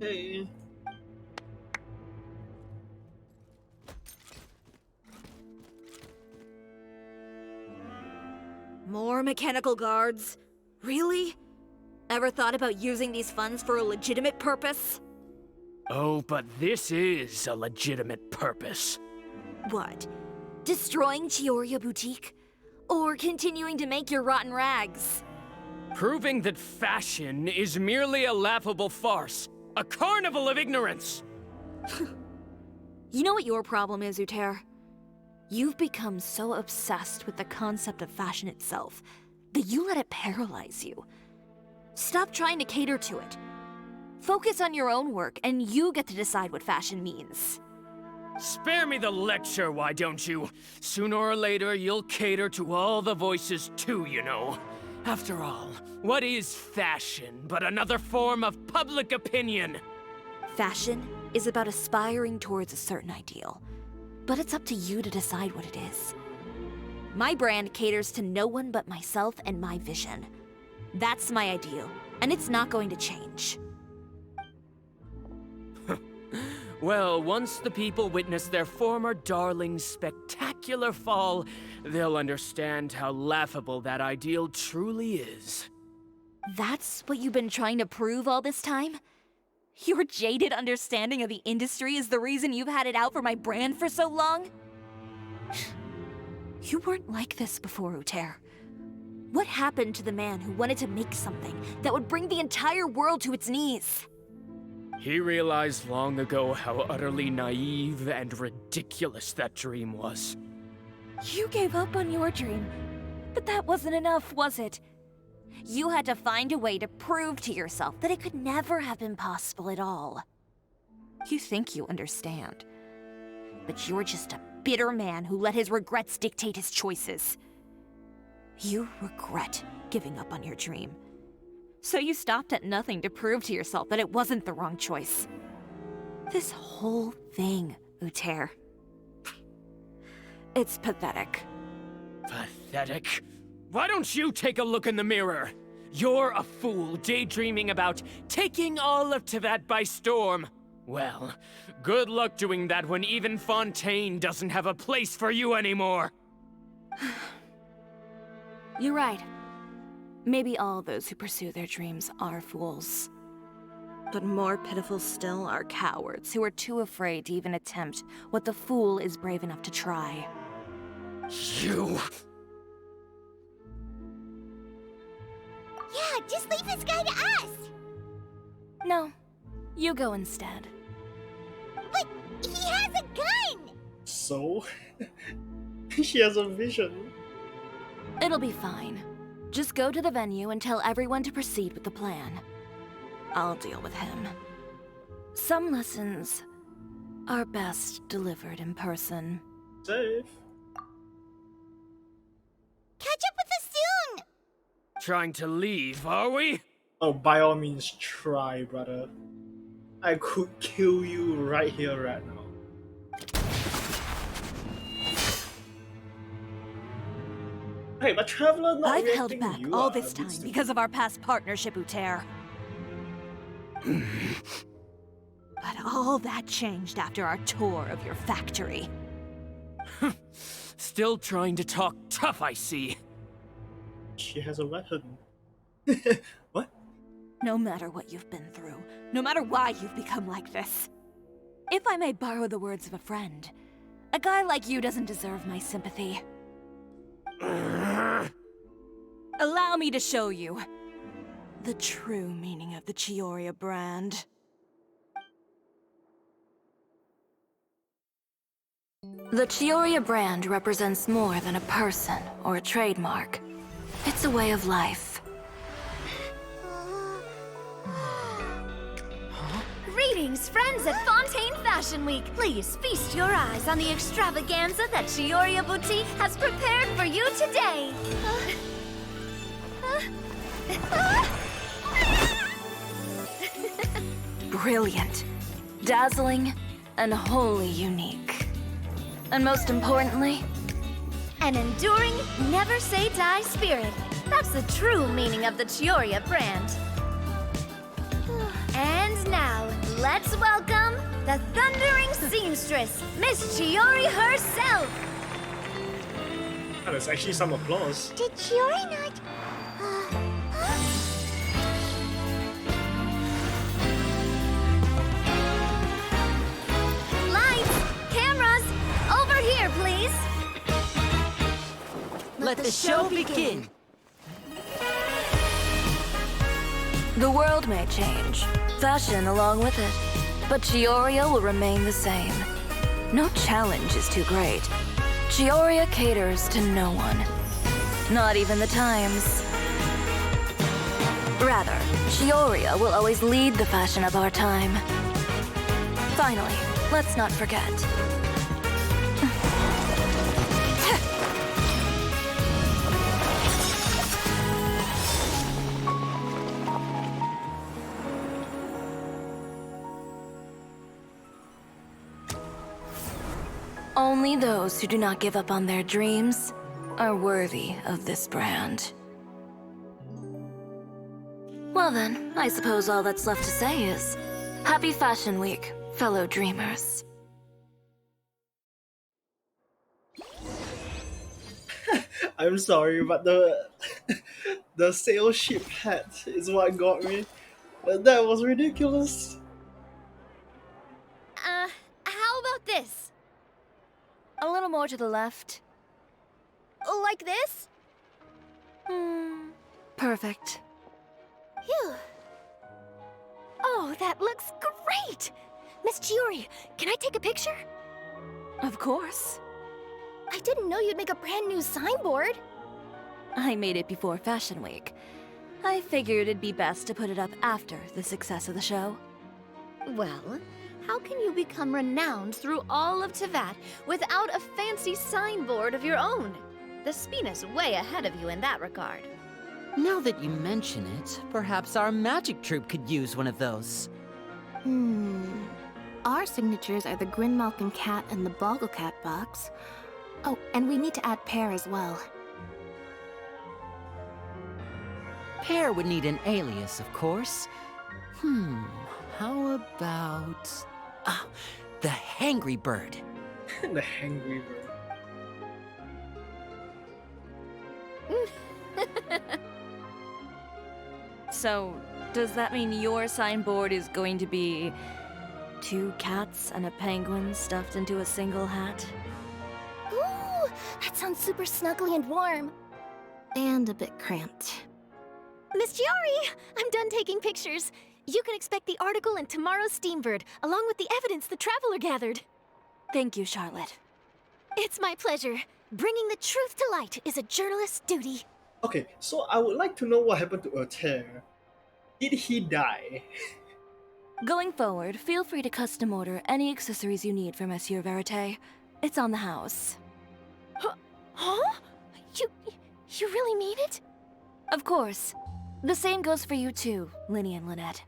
Hey. More mechanical guards? Really? Ever thought about using these funds for a legitimate purpose? Oh, but this is a legitimate purpose. What? Destroying Chiori Boutique? Or continuing to make your rotten rags? Proving that fashion is merely a laughable farce. A carnival of ignorance! You know what your problem is, Uter? You've become so obsessed with the concept of fashion itself that you let it paralyze you. Stop trying to cater to it. Focus on your own work, and you get to decide what fashion means. Spare me the lecture, why don't you? Sooner or later, you'll cater to all the voices too, you know. After all, what is fashion but another form of public opinion? Fashion is about aspiring towards a certain ideal, but it's up to you to decide what it is. My brand caters to no one but myself and my vision. That's my ideal, and it's not going to change. Well, once the people witness their former darling's spectacular fall, they'll understand how laughable that ideal truly is. That's what you've been trying to prove all this time? Your jaded understanding of the industry is the reason you've had it out for my brand for so long? You weren't like this before, Uter. What happened to the man who wanted to make something that would bring the entire world to its knees? He realized long ago how utterly naive and ridiculous that dream was. You gave up on your dream, but that wasn't enough, was it? You had to find a way to prove to yourself that it could never have been possible at all. You think you understand, but you're just a bitter man who let his regrets dictate his choices. You regret giving up on your dream. So you stopped at nothing to prove to yourself that it wasn't the wrong choice. This whole thing, Uter. It's pathetic. Pathetic? Why don't you take a look in the mirror? You're a fool daydreaming about taking all of Teyvat by storm. Well, good luck doing that when even Fontaine doesn't have a place for you anymore. You're right. Maybe all those who pursue their dreams are fools. But more pitiful still are cowards who are too afraid to even attempt what the fool is brave enough to try. You... Yeah, just leave this guy to us! No, you go instead. But he has a gun! So? She has a vision. It'll be fine. Just go to the venue and tell everyone to proceed with the plan. I'll deal with him. Some lessons are best delivered in person. Safe. Catch up with us soon! Trying to leave, are we? Oh, by all means, try, brother. I could kill you right here, right now. Hey, but Traveler not I've held reacting, back you all are this a bit time stupid. because of our past partnership, Uter. But all that changed after our tour of your factory. Still trying to talk tough, I see. She has a weapon. What? No matter what you've been through, no matter why you've become like this. If I may borrow the words of a friend, a guy like you doesn't deserve my sympathy. Allow me to show you the true meaning of the Cisoria brand. The Cisoria brand represents more than a person or a trademark. It's a way of life. Greetings, friends at Fontaine Fashion Week. Please feast your eyes on the extravaganza that Chiori Boutique has prepared for you today. Brilliant, dazzling, and wholly unique. And most importantly, an enduring, never-say-die spirit. That's the true meaning of the Chioria brand. And now, let's welcome the thundering seamstress, Miss Chiori herself! Oh, there's actually some applause. Did Chiori not... Lights! Cameras! Over here, please! Let the show begin. The world may change, fashion along with it, but Chioria will remain the same. No challenge is too great. Chioria caters to no one. Not even the times. Rather, Chioria will always lead the fashion of our time. Finally, let's not forget. Only those who do not give up on their dreams are worthy of this brand. Well then, I suppose all that's left to say is, Happy Fashion Week, fellow dreamers. I'm sorry, but the sail ship hat is what got me. That was ridiculous. How about this? A little more to the left. Like this? Perfect. Phew. Oh, that looks great! Miss Chiori, can I take a picture? Of course. I didn't know you'd make a brand new signboard. I made it before Fashion Week. I figured it'd be best to put it up after the success of the show. Well, how can you become renowned through all of Teyvat without a fancy signboard of your own? The Spina's way ahead of you in that regard. Now that you mention it, perhaps our magic troupe could use one of those. Our signatures are the Grinmalkin cat and the Bogglecat box. Oh, and we need to add Pear as well. Pear would need an alias, of course. How about... the Hangry Bird. The Hangry Bird. So, does that mean your signboard is going to be 2 cats and a penguin stuffed into a single hat? Ooh, that sounds super snuggly and warm. And a bit cramped. Miss Chiori, I'm done taking pictures. You can expect the article in tomorrow's Steambird, along with the evidence the Traveler gathered. Thank you, Charlotte. It's my pleasure. Bringing the truth to light is a journalist's duty. Okay, so I would like to know what happened to Altair. Did he die? Going forward, feel free to custom order any accessories you need for Monsieur Verite. It's on the house. Huh? You really mean it? Of course. The same goes for you too, Linny and Lynette.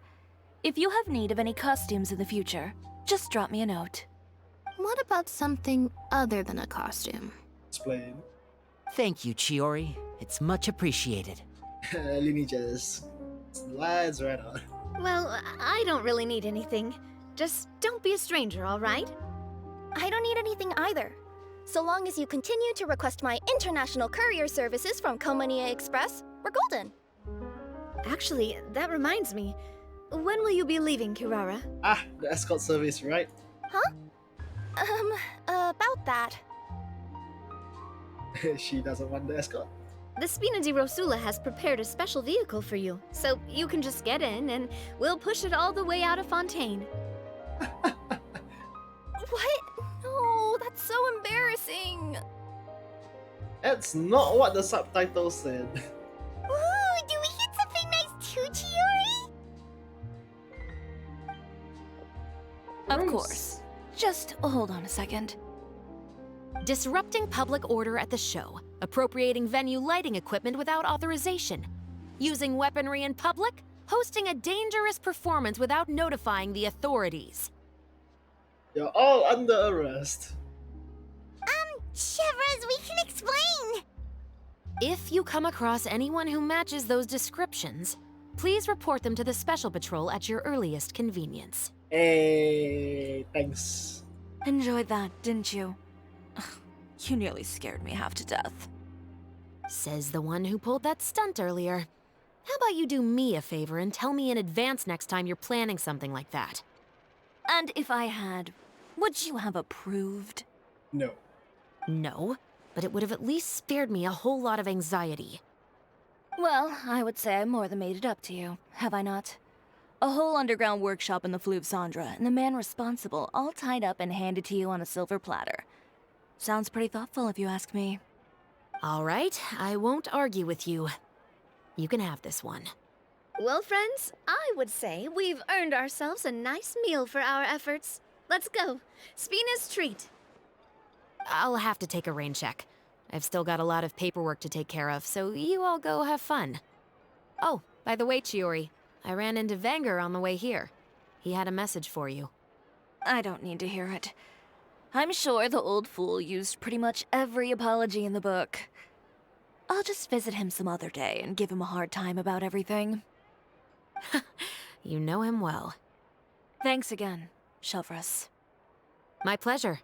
If you have need of any costumes in the future, just drop me a note. What about something other than a costume? Explain. Thank you, Chiori. It's much appreciated. Linny just slides right on. Well, I don't really need anything. Just don't be a stranger, all right? I don't need anything either. So long as you continue to request my international courier services from Komania Express, we're golden. Actually, that reminds me. When will you be leaving, Kirara? Ah, the escort service, right? Huh? About that. She doesn't want the escort. The Spina di Rosula has prepared a special vehicle for you, so you can just get in and we'll push it all the way out of Fontaine. What? No, that's so embarrassing. That's not what the subtitle said. Ooh, do we hit something nice too, Chiori? Of course. Just hold on a second. Disrupting public order at the show, appropriating venue lighting equipment without authorization, using weaponry in public, hosting a dangerous performance without notifying the authorities. You're all under arrest. Chevras, we can explain! If you come across anyone who matches those descriptions, please report them to the Special Patrol at your earliest convenience. Hey, thanks. Enjoyed that, didn't you? Ugh, you nearly scared me half to death. Says the one who pulled that stunt earlier. How about you do me a favor and tell me in advance next time you're planning something like that? And if I had, would you have approved? No. No, but it would have at least spared me a whole lot of anxiety. Well, I would say I more than made it up to you, have I not? A whole underground workshop in the Fleuve Cendre, and the man responsible all tied up and handed to you on a silver platter. Sounds pretty thoughtful if you ask me. All right, I won't argue with you. You can have this one. Well, friends, I would say we've earned ourselves a nice meal for our efforts. Let's go. Spina's treat. I'll have to take a rain check. I've still got a lot of paperwork to take care of, so you all go have fun. Oh, by the way, Chiori, I ran into Vanger on the way here. He had a message for you. I don't need to hear it. I'm sure the old fool used pretty much every apology in the book. I'll just visit him some other day and give him a hard time about everything. You know him well. Thanks again, Chevras. My pleasure.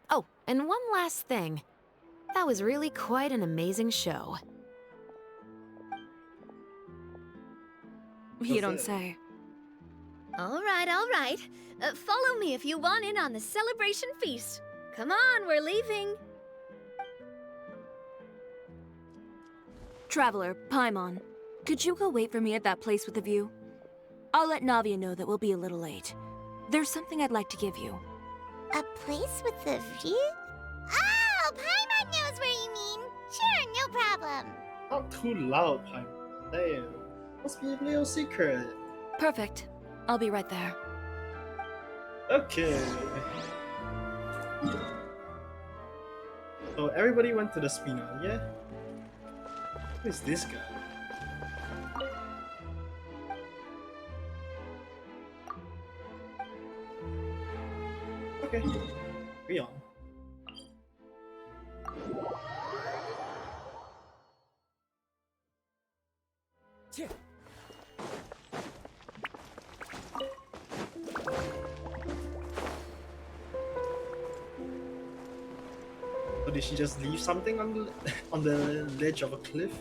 Oh, and one last thing. That was really quite an amazing show. You don't say. All right, all right. Follow me if you want in on the celebration feast. Come on, we're leaving. Traveler, Paimon, could you go wait for me at that place with the view? I'll let Navia know that we'll be a little late. There's something I'd like to give you. A place with a view? Oh, Paimon knows where you mean. Sure, no problem. Not too loud, Paimon. Damn. Must be a little secret. Perfect. I'll be right there. Okay. So everybody went to the Spina, yeah? Who is this guy? Okay, be on. Or did she just leave something on the on the ledge of a cliff?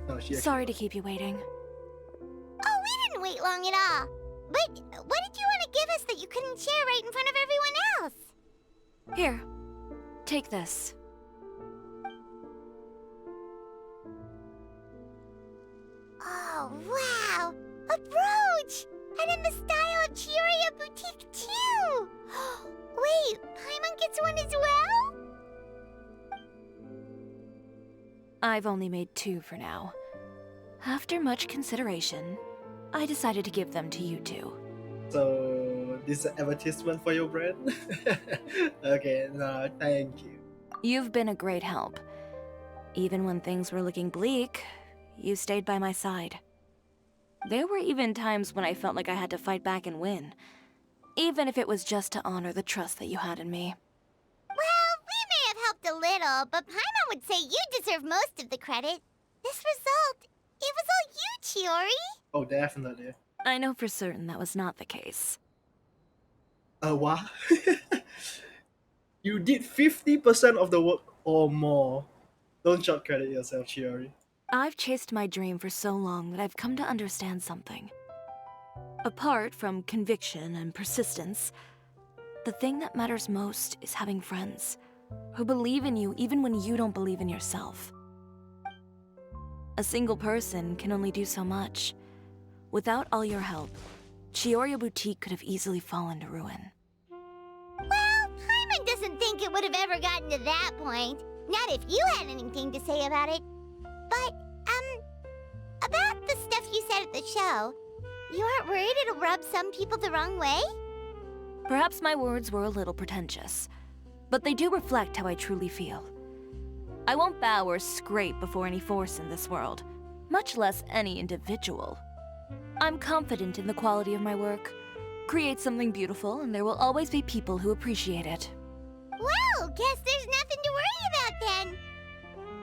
No, she. Sorry to keep you waiting. Oh, we didn't wait long at all. But what did you want to give us that you couldn't share right in front of everyone else? Here, take this. Oh, wow! A brooch! And in the style of Cisoria Boutique, too! Wait, Paimon gets one as well? I've only made 2 for now. After much consideration, I decided to give them to you two. So, this is an advertisement for your brand? Okay, no, thank you. You've been a great help. Even when things were looking bleak, you stayed by my side. There were even times when I felt like I had to fight back and win, even if it was just to honor the trust that you had in me. Well, we may have helped a little, but Paimon would say you deserve most of the credit. This result, it was all you, Chiori. Oh, definitely. I know for certain that was not the case. What? You did 50% of the work or more. Don't shortcredit yourself, Chiori. I've chased my dream for so long that I've come to understand something. Apart from conviction and persistence, the thing that matters most is having friends who believe in you even when you don't believe in yourself. A single person can only do so much. Without all your help, Chiori Boutique could have easily fallen to ruin. Well, Paimon doesn't think it would have ever gotten to that point. Not if you had anything to say about it. But, about the stuff you said at the show, you aren't worried it'll rub some people the wrong way? Perhaps my words were a little pretentious, but they do reflect how I truly feel. I won't bow or scrape before any force in this world, much less any individual. I'm confident in the quality of my work. Create something beautiful, and there will always be people who appreciate it. guess there's nothing to worry about then.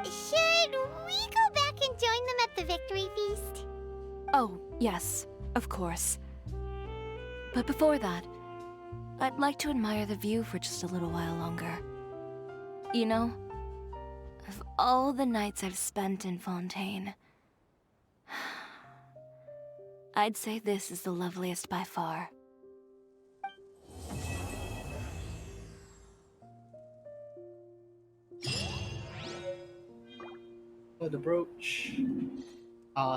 Should we go back and join them at the victory feast? Oh, yes, of course. But before that, I'd like to admire the view for just a little while longer. You know, of all the nights I've spent in Fontaine, I'd say this is the loveliest by far. Oh, the brooch.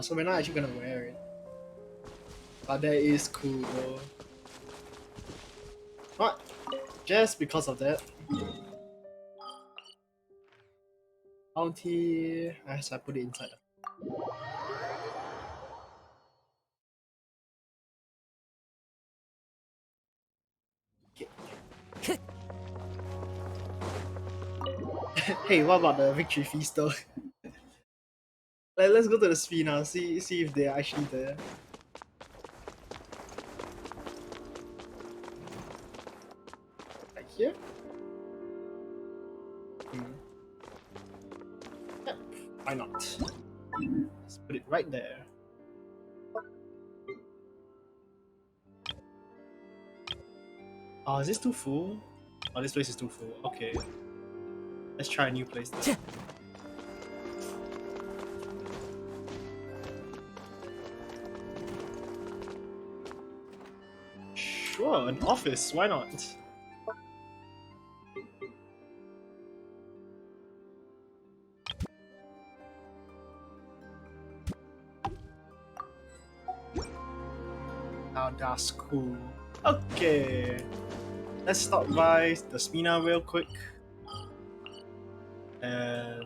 So we're not actually gonna wear it. But that is cool though. What? Just because of that. Bounty. As I put it inside. Hey, what about the victory feast though? Let's go to the speed now, see if they're actually there. Right here? Yep, why not? Let's put it right there. Oh, is this too full? Oh, this place is too full. Okay. Let's try a new place then. Sure, an office, why not? Now that's cool. Okay. Let's stop by the Smina real quick. And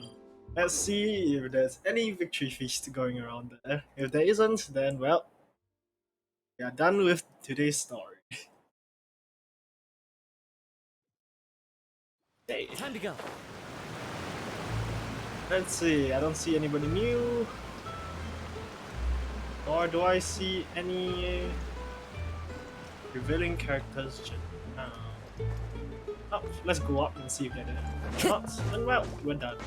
let's see if there's any victory feast going around there. If there isn't, then well, we are done with today's story. Hey, Time to go. Let's see, I don't see anybody new. Nor do I see any revealing characters just now. Oh, let's go up and see if they're there. If not, then well, we're done.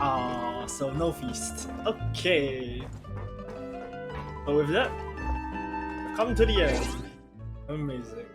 Ah, so no feast. Okay. But with that, come to the end. Amazing.